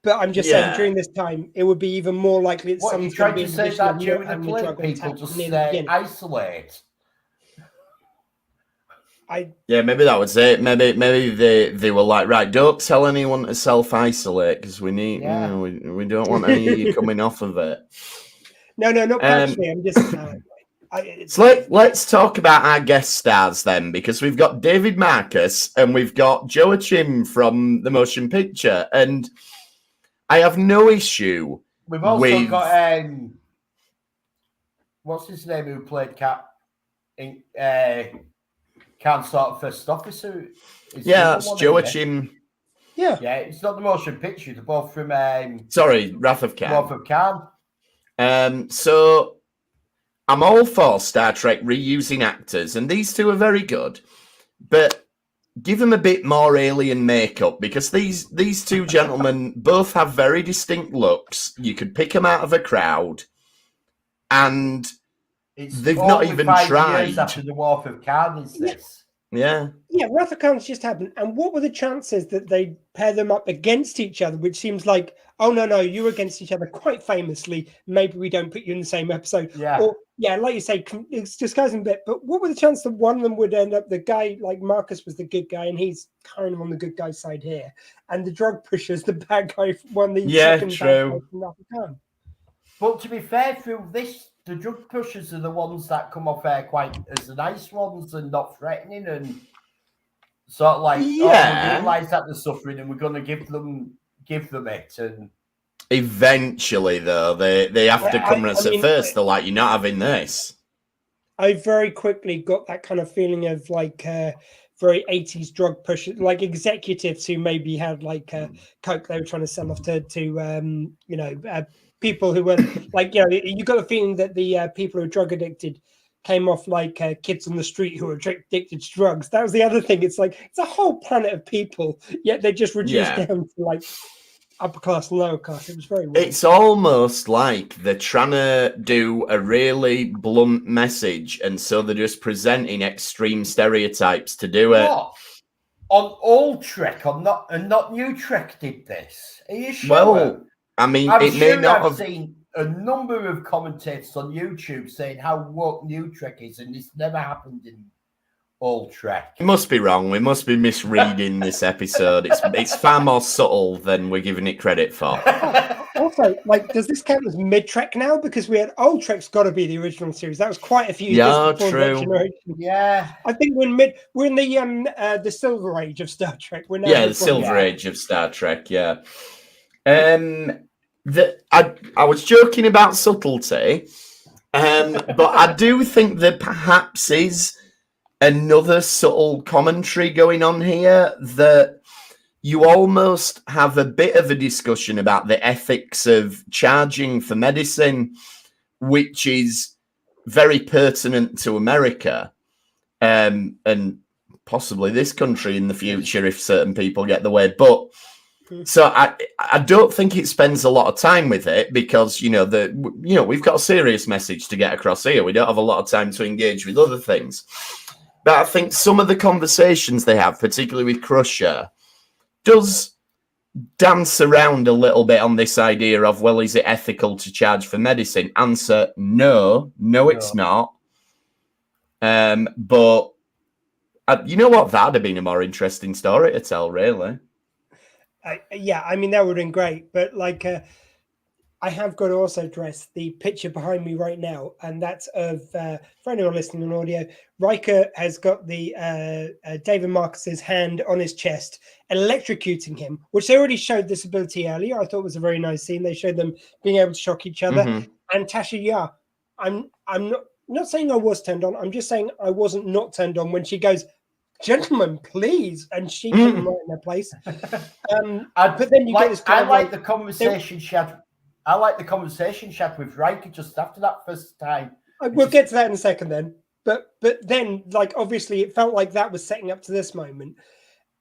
But I'm just saying, during this time, it would be even more likely that someone's going to be in a position of during the plague, people just isolate. Maybe that was it. Maybe they were like, right, don't tell anyone to self-isolate because we need, we don't want any of you coming off of it. No, not personally. I'm just. So let's talk about our guest stars then, because we've got David Marcus and we've got Joachim from the motion picture, and I have no issue. We've also got what's his name who played Khan's sort of first officer. That's Joachim. Yeah, it's not the motion picture. They're both from Wrath of Khan. Wrath of Khan. So I'm all for Star Trek reusing actors, and these two are very good. But give them a bit more alien makeup, because these two gentlemen both have very distinct looks. You could pick them out of a crowd, and they've not even 5 tried. years after the War of Khan is this. Yeah. Yeah, Wrath of Khan's just happened. And what were the chances that they pair them up against each other, which seems like, oh, no, you're against each other quite famously. Maybe we don't put you in the same episode. Yeah. Or, yeah, like you say, it's disguising a bit. But what were the chances that one of them would end up, the guy, like Marcus was the good guy, and he's kind of on the good guy side here. And the drug pusher's the bad guy, the second true. bad guy from Wrath of Khan. But to be fair, through this, the drug pushers are the ones that come off air quite as the nice ones and not threatening and sort of like, we realise that they're suffering and we're going to give them it. And eventually, though, they have to come at first. They're like, you're not having this. I very quickly got that kind of feeling of like very 80s drug pushers, like executives who maybe had like coke they were trying to sell off to people who were like, you got the feeling that the people who are drug addicted came off like kids on the street who are addicted to drugs. That was the other thing. It's like, it's a whole planet of people, yet they just reduced down to like upper class and lower class. It was very weird. It's almost like they're trying to do a really blunt message, and so they're just presenting extreme stereotypes to do it. What? On old Trek, and not new Trek did this. Are you sure? Well, I mean, I've seen a number of commentators on YouTube saying how woke new Trek is, and this never happened in old Trek. We must be wrong. We must be misreading this episode. It's far more subtle than we're giving it credit for. Also, like, does this count as mid-Trek now? Because we had old Trek's got to be the original series. That was quite a few years before that generation. Yeah, I think we're in the Silver Age of Star Trek. We're now the Silver Age of Star Trek. Yeah. I was joking about subtlety, but I do think there perhaps is another subtle commentary going on here, that you almost have a bit of a discussion about the ethics of charging for medicine, which is very pertinent to America, and possibly this country in the future if certain people get the way. But so I don't think it spends a lot of time with it, because we've got a serious message to get across here. We don't have a lot of time to engage with other things. But I think some of the conversations they have, particularly with Crusher, does dance around a little bit on this idea of, well, is it ethical to charge for medicine? Answer, no, it's not. But you know what? That'd have been a more interesting story to tell, really. I mean, that would have been great. But like, I have got to also address the picture behind me right now, and that's of, for anyone listening on audio, Riker has got the David Marcus's hand on his chest, electrocuting him, which they already showed this ability earlier. I thought it was a very nice scene. They showed them being able to shock each other. Mm-hmm. And Tasha I'm not saying I was turned on. I'm just saying I wasn't not turned on when she goes, "Gentlemen, please," and she came right in her place. But then you get this. I like the conversation she had. I like the conversation she had with Riker just after that first time. We'll get to that in a second then. But then, like, obviously it felt like that was setting up to this moment.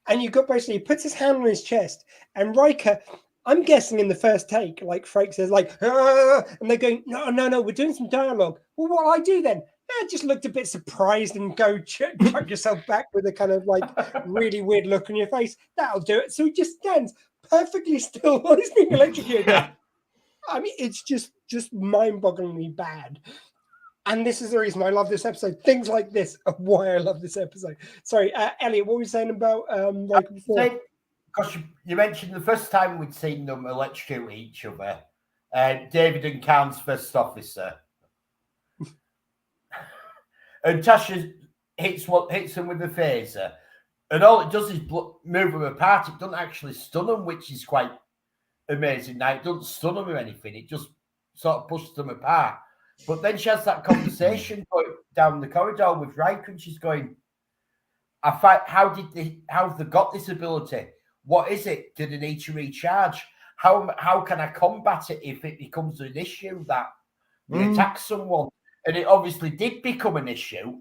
And you got basically, he puts his hand on his chest, and Riker, I'm guessing in the first take, like Frakes says, like, "Ah," and they're going, no, we're doing some dialogue. Well, what do I do then? I just looked a bit surprised and go chuck yourself back with a kind of like really weird look on your face. That'll do it. So he just stands perfectly still while he's being electrocuted. I mean, it's just mind-bogglingly bad. And this is the reason I love this episode. Things like this are why I love this episode. Sorry, Elliot, what were you saying about Riker before? Because you mentioned the first time we'd seen them electrocute each other, David and Khan's first officer. And Tasha hits him with a phaser. And all it does is move them apart. It doesn't actually stun them, which is quite amazing. Now, it doesn't stun them or anything. It just sort of pushes them apart. But then she has that conversation going down the corridor with Riker, and she's going, how have they got this ability? What is it? Do they need to recharge? How can I combat it if it becomes an issue that they attack someone? And it obviously did become an issue.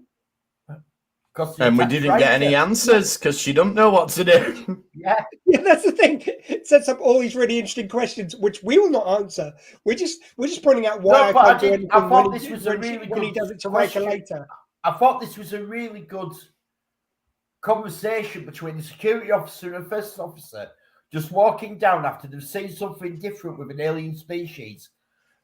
And we didn't get any answers because she don't know what to do. Yeah, that's the thing. It sets up all these really interesting questions, which we will not answer. We're just pointing out why No, but I can't do anything I thought when this was a really when he good does it to Riker question. later. I thought this was a really good conversation between the security officer and first officer, just walking down after they've seen something different with an alien species,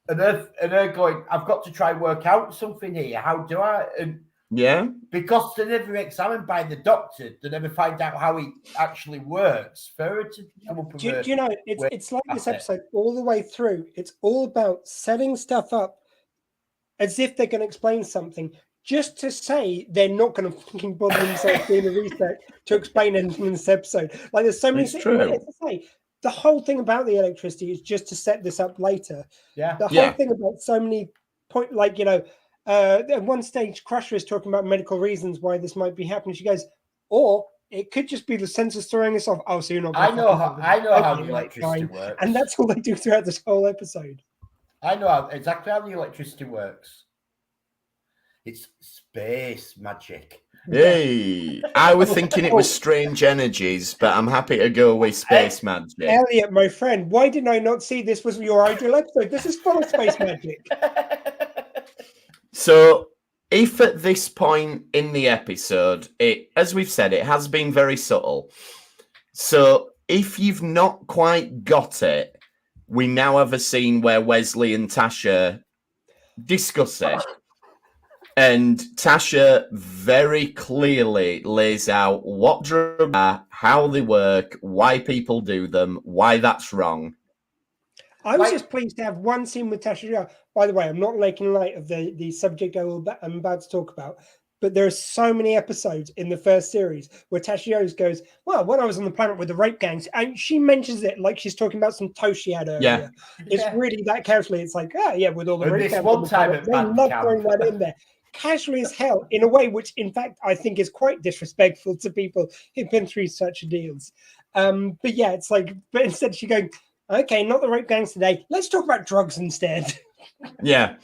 and her going, "I've got to try and work out something here. How do I?" And Yeah, because they're never examined by the doctor, they never find out how it actually works. For her to come up with Do you know, it's like this asset. episode all the way through. It's all about setting stuff up as if they're going to explain something, just to say they're not going to fucking bother themselves doing the research to explain anything in this episode. Like, there's so many It's things. true. As I say, the whole thing about the electricity is just to set this up later. Yeah. The whole Yeah. thing about so many at one stage, Crusher is talking about medical reasons why this might be happening. She goes, or it could just be the sensors throwing us off. Oh, so you're not. I know how the Okay, electricity fine. works, And that's all they do throughout this whole episode. I know exactly how the electricity works. It's space magic. Hey, I was thinking it was strange energies, but I'm happy to go with space magic. Elliot, my friend, why did I not see this was your ideal episode? This is full of space magic. So, if at this point in the episode, as we've said, it has been very subtle. So, if you've not quite got it, we now have a scene where Wesley and Tasha discuss it. And Tasha very clearly lays out what drugs are, how they work, why people do them, why that's wrong. I was just pleased to have one scene with Tasha. By the way, I'm not making light of the subject I'm about to talk about, but there are so many episodes in the first series where Tasha goes, well, when I was on the planet with the rape gangs, and she mentions it like she's talking about some toast she had earlier. Yeah. It's really that casually. It's like, with all the And rape this gangs. one on the time planet, at they band love camp. throwing that in there. Casually as hell, in a way which, in fact, I think is quite disrespectful to people who've been through such deals. But yeah, it's like, but instead she's going, okay, not the rape gangs today. Let's talk about drugs instead. Yeah.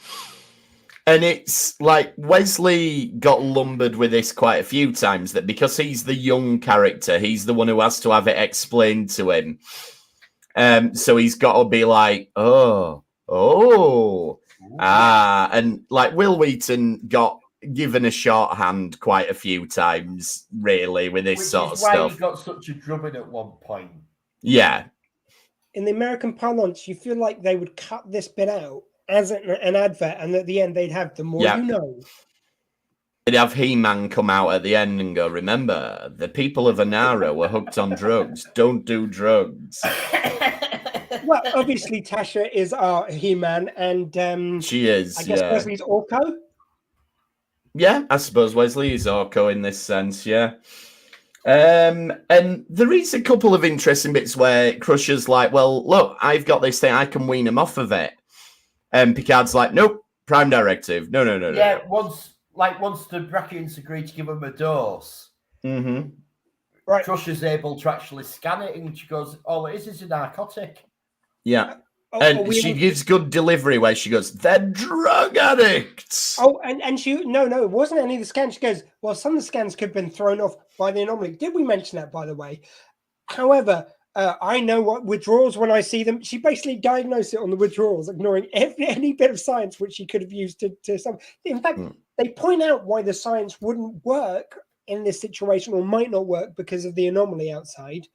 And it's like Wesley got lumbered with this quite a few times, that because he's the young character, he's the one who has to have it explained to him. So he's got to be like, and like Will Wheaton got given a shorthand quite a few times, really, with this sort of why stuff. he got such a drubbing at one point. Yeah. In the American parlance, you feel like they would cut this bit out as an advert, and at the end they'd have the more you know. They'd have He-Man come out at the end and go, remember, the people of Anara were hooked on drugs. Don't do drugs. Well, obviously Tasha is our He-Man, and she is, I guess Wesley's Orko. Yeah, I suppose Wesley is Orko in this sense, yeah. And there is a couple of interesting bits where Crusher's like, well, look, I've got this thing, I can wean him off of it. And Picard's like, nope, Prime Directive. No. Yeah, once the Brackians agree to give him a dose, right, Crusher's able to actually scan it, and she goes, all it is a narcotic. Yeah. And she gives good delivery where she goes, they're drug addicts. Oh, and she, no, it wasn't any of the scans. She goes, well, some of the scans could have been thrown off by the anomaly. Did we mention that, by the way? However, I know what withdrawals when I see them. She basically diagnosed it on the withdrawals, ignoring any bit of science which she could have used to some. In fact, they point out why the science wouldn't work in this situation, or might not work because of the anomaly outside.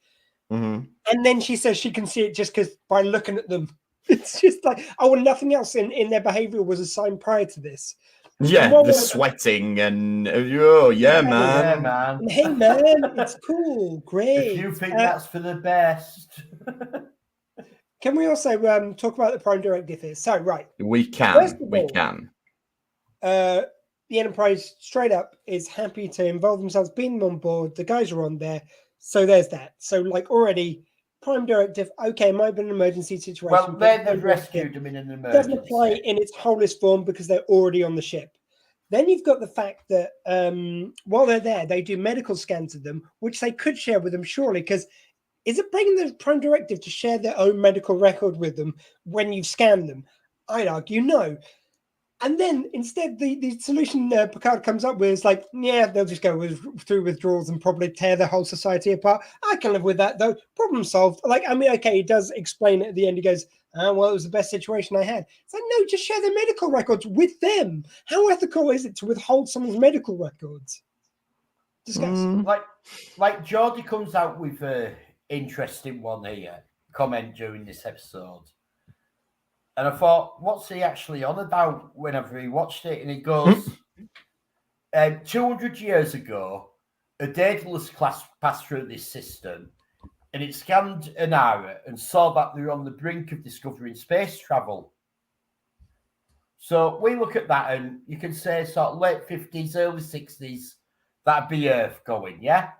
And then she says she can see it just because by looking at them. It's just like, nothing else in their behavior was a sign prior to this. Yeah, the sweating and man. Yeah, man. Hey, man, it's cool, great. If you think that's for the best. Can we also talk about the Prime Directive here? So, right. We can. The Enterprise, straight up, is happy to involve themselves, being on board. The guys are on there. So there's that. So, like, already... Prime Directive, okay, might have been an emergency situation. Well, they've rescued them in an emergency. Doesn't apply in its wholest form because they're already on the ship. Then you've got the fact that while they're there, they do medical scans of them, which they could share with them, surely, because is it breaking the Prime Directive to share their own medical record with them when you've scanned them? I'd argue no. And then instead, the solution Picard comes up with is like, yeah, they'll just go through withdrawals and probably tear the whole society apart. I can live with that, though. Problem solved. Like, I mean, okay, he does explain it at the end. He goes, well, it was the best situation I had. It's like, no, just share their medical records with them. How ethical is it to withhold someone's medical records? Discuss. Like Geordie comes out with an interesting one here, comment during this episode. And I thought, what's he actually on about whenever he watched it? And he goes, 200 years ago, a Daedalus class passed through this system and it scanned an hour and saw that they were on the brink of discovering space travel. So we look at that and you can say sort of late 50s, early 60s, that'd be Earth going, yeah?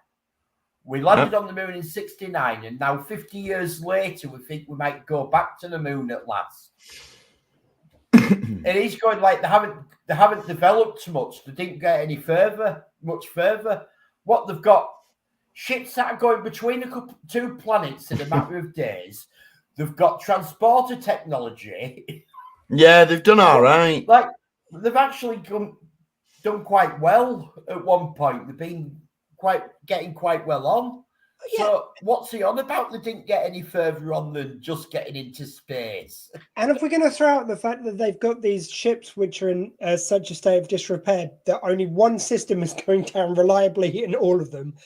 We landed on the moon in 69, and now 50 years later, we think we might go back to the moon at last. And he's going like they haven't developed much. They didn't get any much further. What they've got, ships that are going between two planets in a matter of days. They've got transporter technology. Yeah, they've done all right. Like they've actually done quite well at one point. They've been getting quite well on. Yeah. So what's he on about? They didn't get any further on than just getting into space. And if we're going to throw out the fact that they've got these ships which are in such a state of disrepair that only one system is going down reliably in all of them,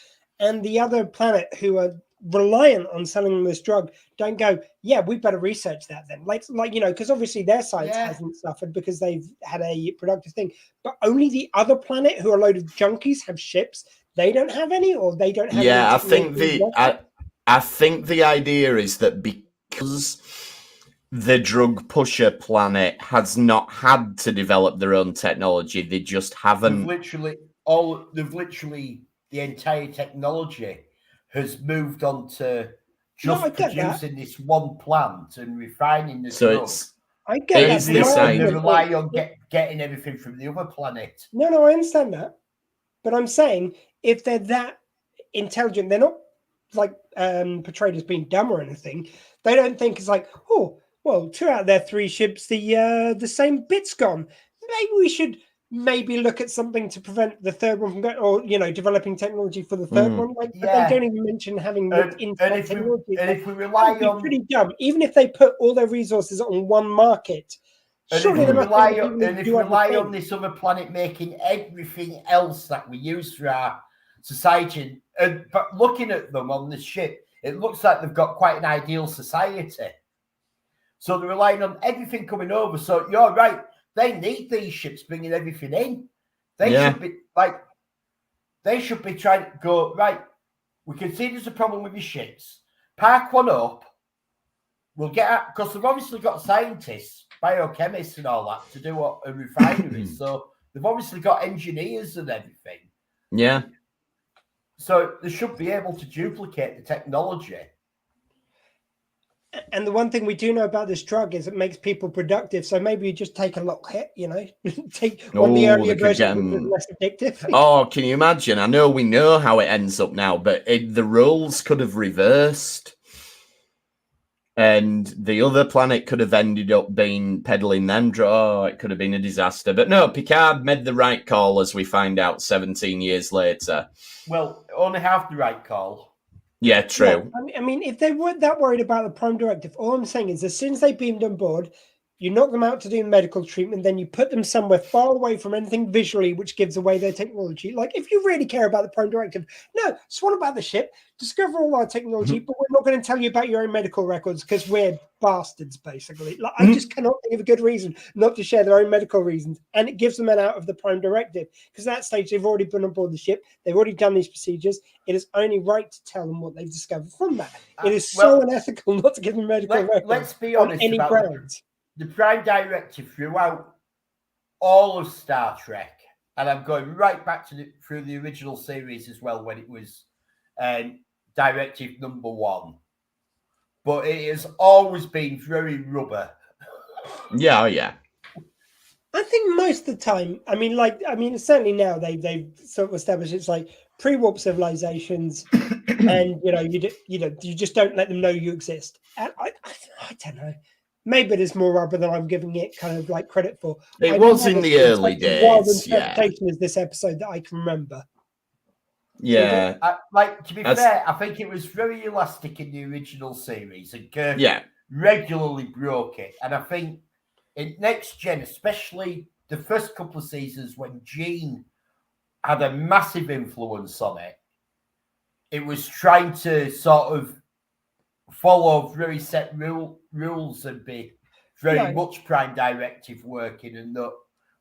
and the other planet who are reliant on selling them this drug don't go, yeah, we better research that then. Like you know, because obviously their science hasn't suffered because they've had a productive thing, but only the other planet who are a load of junkies have ships. They don't have any, or they don't have. Yeah, any I think the idea is that because the drug pusher planet has not had to develop their own technology, they just haven't. They've literally the entire technology has moved on to just producing this one plant and refining the drug. I get that. They rely on getting everything from the other planet. No, I understand that. But I'm saying if they're that intelligent, they're not like portrayed as being dumb or anything. They don't think it's like, oh, well, 2 out of their 3 ships, the same bit's gone. Maybe we should look at something to prevent the third one from going, or developing technology for the third one. Like, but they don't even mention having looked into that technology. And if we rely on, pretty dumb. Even if they put all their resources on one market. And if we rely on this other planet making everything else that we use for our society, but looking at them on this ship, it looks like they've got quite an ideal society. So they're relying on everything coming over. So you're right. They need these ships bringing everything in. They should be trying to go, right, we can see there's a problem with your ships. Park one up. We'll get out, because they've obviously got scientists, biochemists and all that to do what a refinery is. So they've obviously got engineers and everything. Yeah. So they should be able to duplicate the technology. And the one thing we do know about this drug is it makes people productive. So maybe you just take a little hit, take one of the earlier versions was less addictive. Oh, can you imagine? I know we know how it ends up now, but the roles could have reversed. And the other planet could have ended up being peddling them. It could have been a disaster. But no, Picard made the right call, as we find out 17 years later. Well, only half the right call. Yeah, true. Yeah, I mean, if they weren't that worried about the Prime Directive, all I'm saying is as soon as they beamed on board, you knock them out to do medical treatment, then you put them somewhere far away from anything visually which gives away their technology. Like, if you really care about the Prime Directive, no, swan about the ship, discover all our technology, but we're not going to tell you about your own medical records because we're bastards, basically. Like, I just cannot think of a good reason not to share their own medical reasons, and it gives them an out of the Prime Directive because at that stage they've already been on board the ship, they've already done these procedures. It is only right to tell them what they've discovered from that. It is so unethical not to give them medical records. Let's be honest on any about grounds. The Prime Directive throughout all of Star Trek, and I'm going right back to through the original series as well when it was Directive number 1. But it has always been very rubber. Yeah, yeah. I think most of the time, certainly now they've sort of established it's like pre-warp civilizations, and you just don't let them know you exist. And I don't know. maybe there's more rubber than I'm giving it kind of like credit for. It was in the early Wild days, yeah. interpretation is this episode that I can remember. Yeah. To be fair, I think it was very elastic in the original series, and Kirk regularly broke it. And I think in Next Gen, especially the first couple of seasons when Gene had a massive influence on it, it was trying to sort of follow very set rules and be very much Prime Directive working, and not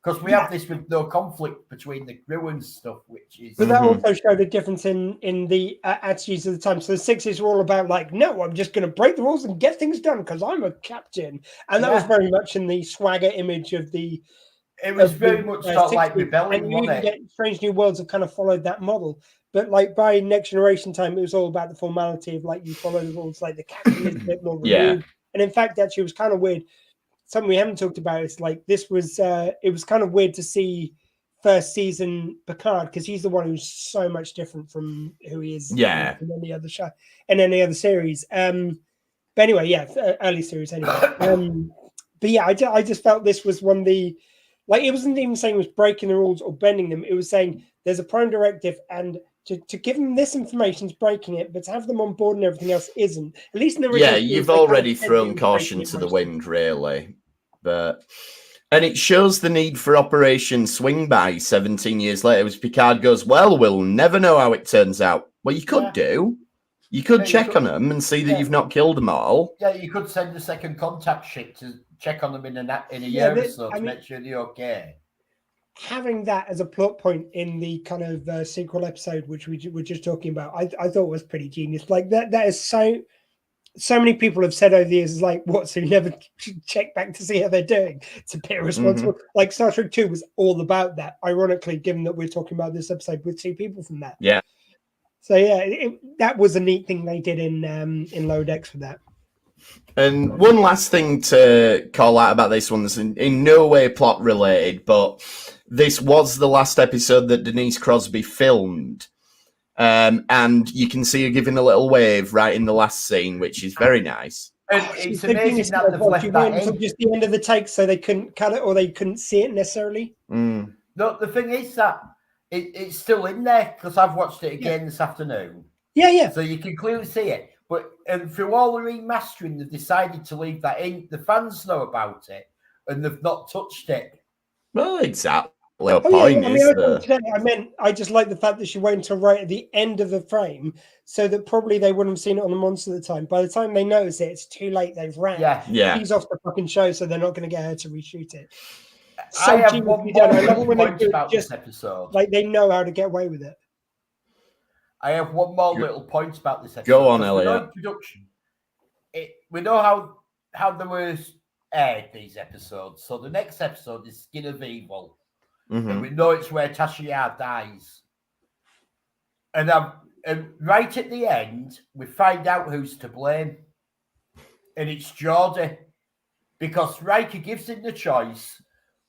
because we have this with no conflict between the crew and stuff, which is. But that also showed a difference in the attitudes of the time. So the Sixes were all about like, no, I'm just going to break the rules and get things done because I'm a captain, and that was very much in the swagger image of the. It was very much sort of like rebellion, and wasn't it? Strange New Worlds have kind of followed that model. But like by Next Generation time, it was all about the formality of like you follow the rules, like the captain is a bit more removed. And in fact, actually, it was kind of weird. Something we haven't talked about is like this was it was kind of weird to see first season Picard because he's the one who's so much different from who he is in any other show and any other series. But anyway, early series anyway. But yeah, I just felt this was one of the like it wasn't even saying it was breaking the rules or bending them. It was saying there's a Prime Directive and to give them this information is breaking it, but to have them on board and everything else isn't. At least in the you've already thrown caution to the wind, really. And it shows the need for Operation Swing By 17 years later, as Picard goes, well, we'll never know how it turns out. Well, you could do. You could check on them and see that you've not killed them all. Yeah, you could send a second contact ship to check on them in a year or so to make sure they're okay. Having that as a plot point in the kind of sequel episode, which we were just talking about, I thought was pretty genius. Like that is so many people have said over the years, is like, what? So you never check back to see how they're doing. It's a bit irresponsible. Like Star Trek 2 was all about that. Ironically, given that we're talking about this episode with two people from that. Yeah. So that was a neat thing they did in Lower Decks for that. And one last thing to call out about this one that's in no way plot related, but this was the last episode that Denise Crosby filmed. And you can see her giving a little wave right in the last scene, which is very nice. And it's amazing that they've left that in. Just the end of the take, so they couldn't cut it or they couldn't see it necessarily. No, the thing is that it's still in there because I've watched it again this afternoon. Yeah. So you can clearly see it. But through all the remastering, they've decided to leave that in. The fans know about it, and they've not touched it. Well, exactly. I just like the fact that she waited until right at the end of the frame, so that probably they wouldn't have seen it on the monster at the time. By the time they notice it, it's too late. They've ran. Yeah. She's off the fucking show, so they're not going to get her to reshoot it. I have one more little point about this episode. Like they know how to get away with it. I have one more little point about this episode. Go on, Elliot. Production. We know how they were aired, these episodes. So the next episode is Skin of Evil. And we know it's where Tasha Yar dies. And right at the end, we find out who's to blame. And it's Geordi. Because Riker gives him the choice,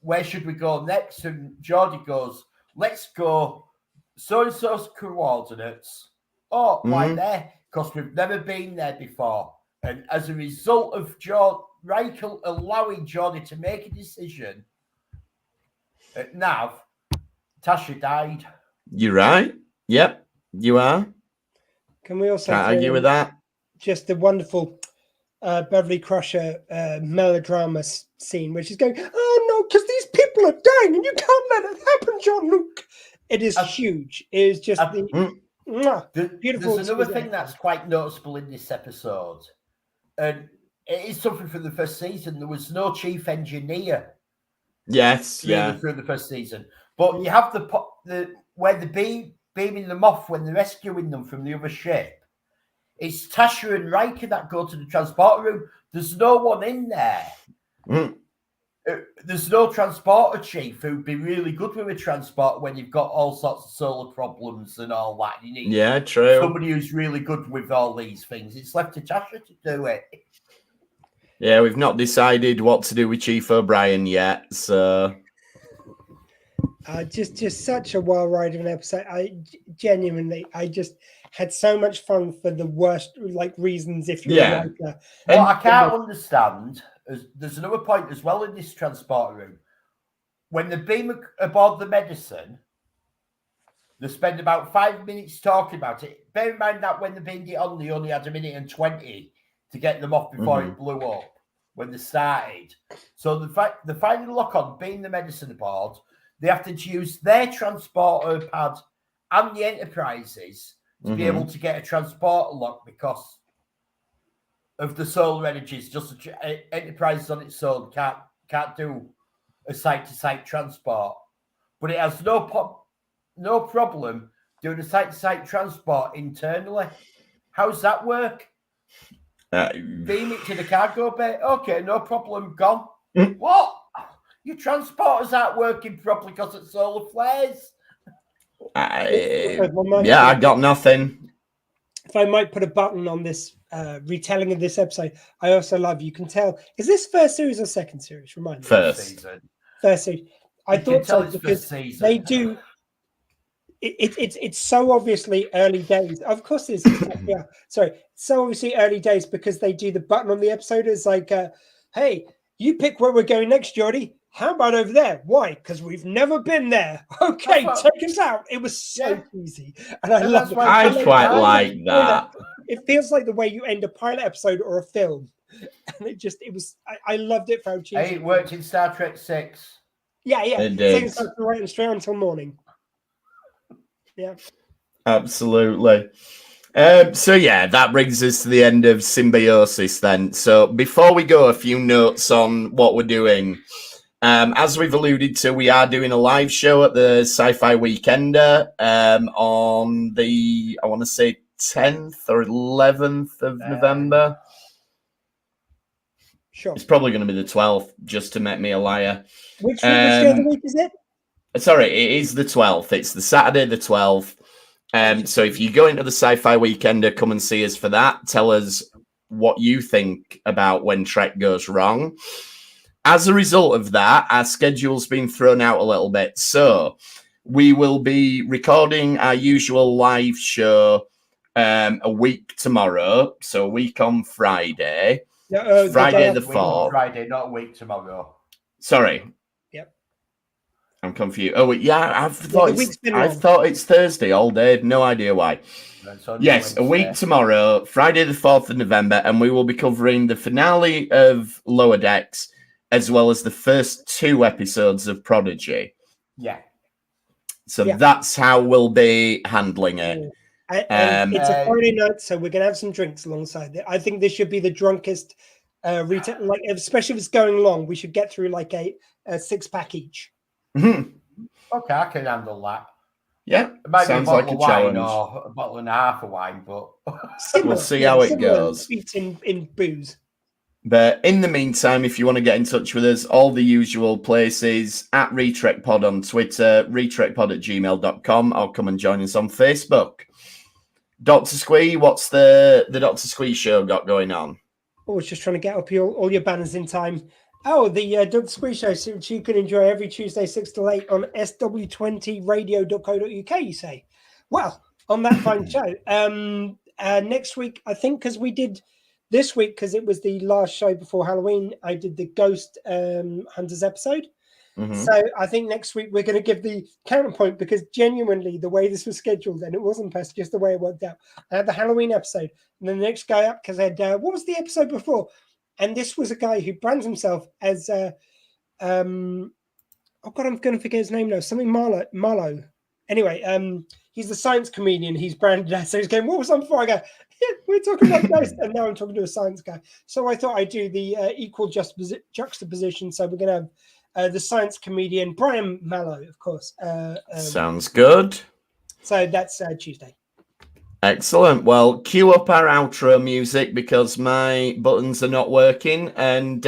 where should we go next? And Geordi goes, let's go so-and-so's coordinates. Oh, why there? Because we've never been there before. And as a result of Riker allowing Geordi to make a decision, at Nav, Tasha died. You're right. Yep, you are. Can we also can't argue with that? Just the wonderful Beverly Crusher melodrama scene, where she's going, "Oh no, because these people are dying, and you can't let it happen, Jean-Luc." It is huge. It is just beautiful. There's another thing that's quite noticeable in this episode, and it is something from the first season. There was no chief engineer. Yes, through the first season, but you have the where the beaming them off when they're rescuing them from the other ship. It's Tasha and Riker that go to the transporter room. There's no one in there. There's no transporter chief who'd be really good with a transport when you've got all sorts of solar problems and all that. You need true. Somebody who's really good with all these things. It's left to Tasha to do it. Yeah, we've not decided what to do with Chief O'Brien yet, so... Just such a well-ride of an episode. I just had so much fun for the worst reasons, if you're a writer. What I can't understand there's another point as well in this transporter room. When they beam aboard the medicine, they spend about 5 minutes talking about it. Bear in mind that when they beamed it on, they only had 1:20 to get them off before it blew up when they started. So the final lock on, beam the medicine aboard, they have to use their transporter pad and the Enterprise's to be able to get a transporter lock because of the solar energies. Just Enterprise on its own can't do a site-to-site transport, but it has no problem doing a site-to-site transport internally. How's that work? Beam it to the cargo bay. Okay, no problem. Gone. What? Your transporters aren't working properly because it's solar flares. I got nothing. If I might put a button on this retelling of this episode, I also love. You can tell. Is this first series or second series? Remind me. First series. I thought so because they do. It's so obviously early days. Of course, it is. Yeah, sorry. So obviously early days because they do the button on the episode. It's like, hey, you pick where we're going next, Geordie. How about over there? Why? Because we've never been there. Okay, take us out. It was so easy, and I love it. I quite like that. It feels like the way you end a pilot episode or a film, and it was. I loved it for how cheesy. Hey, it worked in Star Trek 6. Yeah. It did. Right and straight until morning. Yeah, absolutely. So yeah, that brings us to the end of Symbiosis then. So before we go, a few notes on what we're doing. As we've alluded to, we are doing a live show at the Sci-Fi Weekender on the, I want to say 10th or 11th of November. Sure. It's probably going to be the 12th, just to make me a liar. Which day of the week is it? Sorry, it is the 12th. It's the Saturday the 12th. So if you go into the Sci-Fi Weekender, come and see us for that. Tell us what you think about when Trek goes wrong. As a result of that, our schedule's been thrown out a little bit. So we will be recording our usual live show a week tomorrow. So a week on Friday. Friday the 4th. Friday, not a week tomorrow. Sorry. Yep. I'm confused. Oh, yeah, I thought it's Thursday all day. No idea why. Yes, a week tomorrow, Friday the 4th of November, and we will be covering the finale of Lower Decks, as well as the first 2 episodes of Prodigy. Yeah. So that's how we'll be handling it. And it's a Friday night, so we're going to have some drinks alongside it. I think this should be the drunkest retail, like especially if it's going long. We should get through like a 6-pack each. Mm-hmm. Okay, I can handle that. Yeah, it might sounds be a like a challenge. Or a bottle and a half of wine, but we'll see how it goes. In booze. But in the meantime, if you want to get in touch with us, all the usual places, at RetrekPod on Twitter, retrekpod@gmail.com, or come and join us on Facebook. Dr. Squee, what's the Dr. Squee show got going on? I was just trying to get up all your banners in time. Oh, the Dr. Squee show, which you can enjoy every Tuesday, 6 to 8 on sw20radio.co.uk, you say? Well, on that fine show. Next week, I think, because we did this week, because it was the last show before Halloween, I did the Ghost Hunters episode. Mm-hmm. So I think next week we're going to give the counterpoint, because genuinely the way this was scheduled, and it wasn't just the way it worked out. I had the Halloween episode, and then the next guy up, because I had, what was the episode before? And this was a guy who brands himself as, oh God, I'm going to forget his name now. Something Marlowe. Anyway, he's the science comedian. He's branded as. So he's going, what was on before? I go, yeah, we're talking about ghosts. And now I'm talking to a science guy. So I thought I'd do the equal juxtaposition. So we're going to have the science comedian, Brian Mallow, of course. Sounds good. So that's Tuesday. Excellent. Well, cue up our outro music because my buttons are not working. And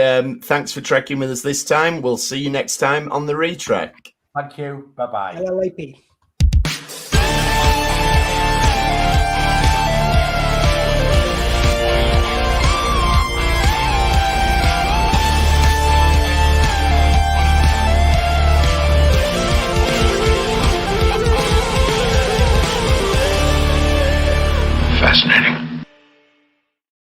thanks for trekking with us this time. We'll see you next time on the Retrek. Thank you. Bye-bye. LLAP.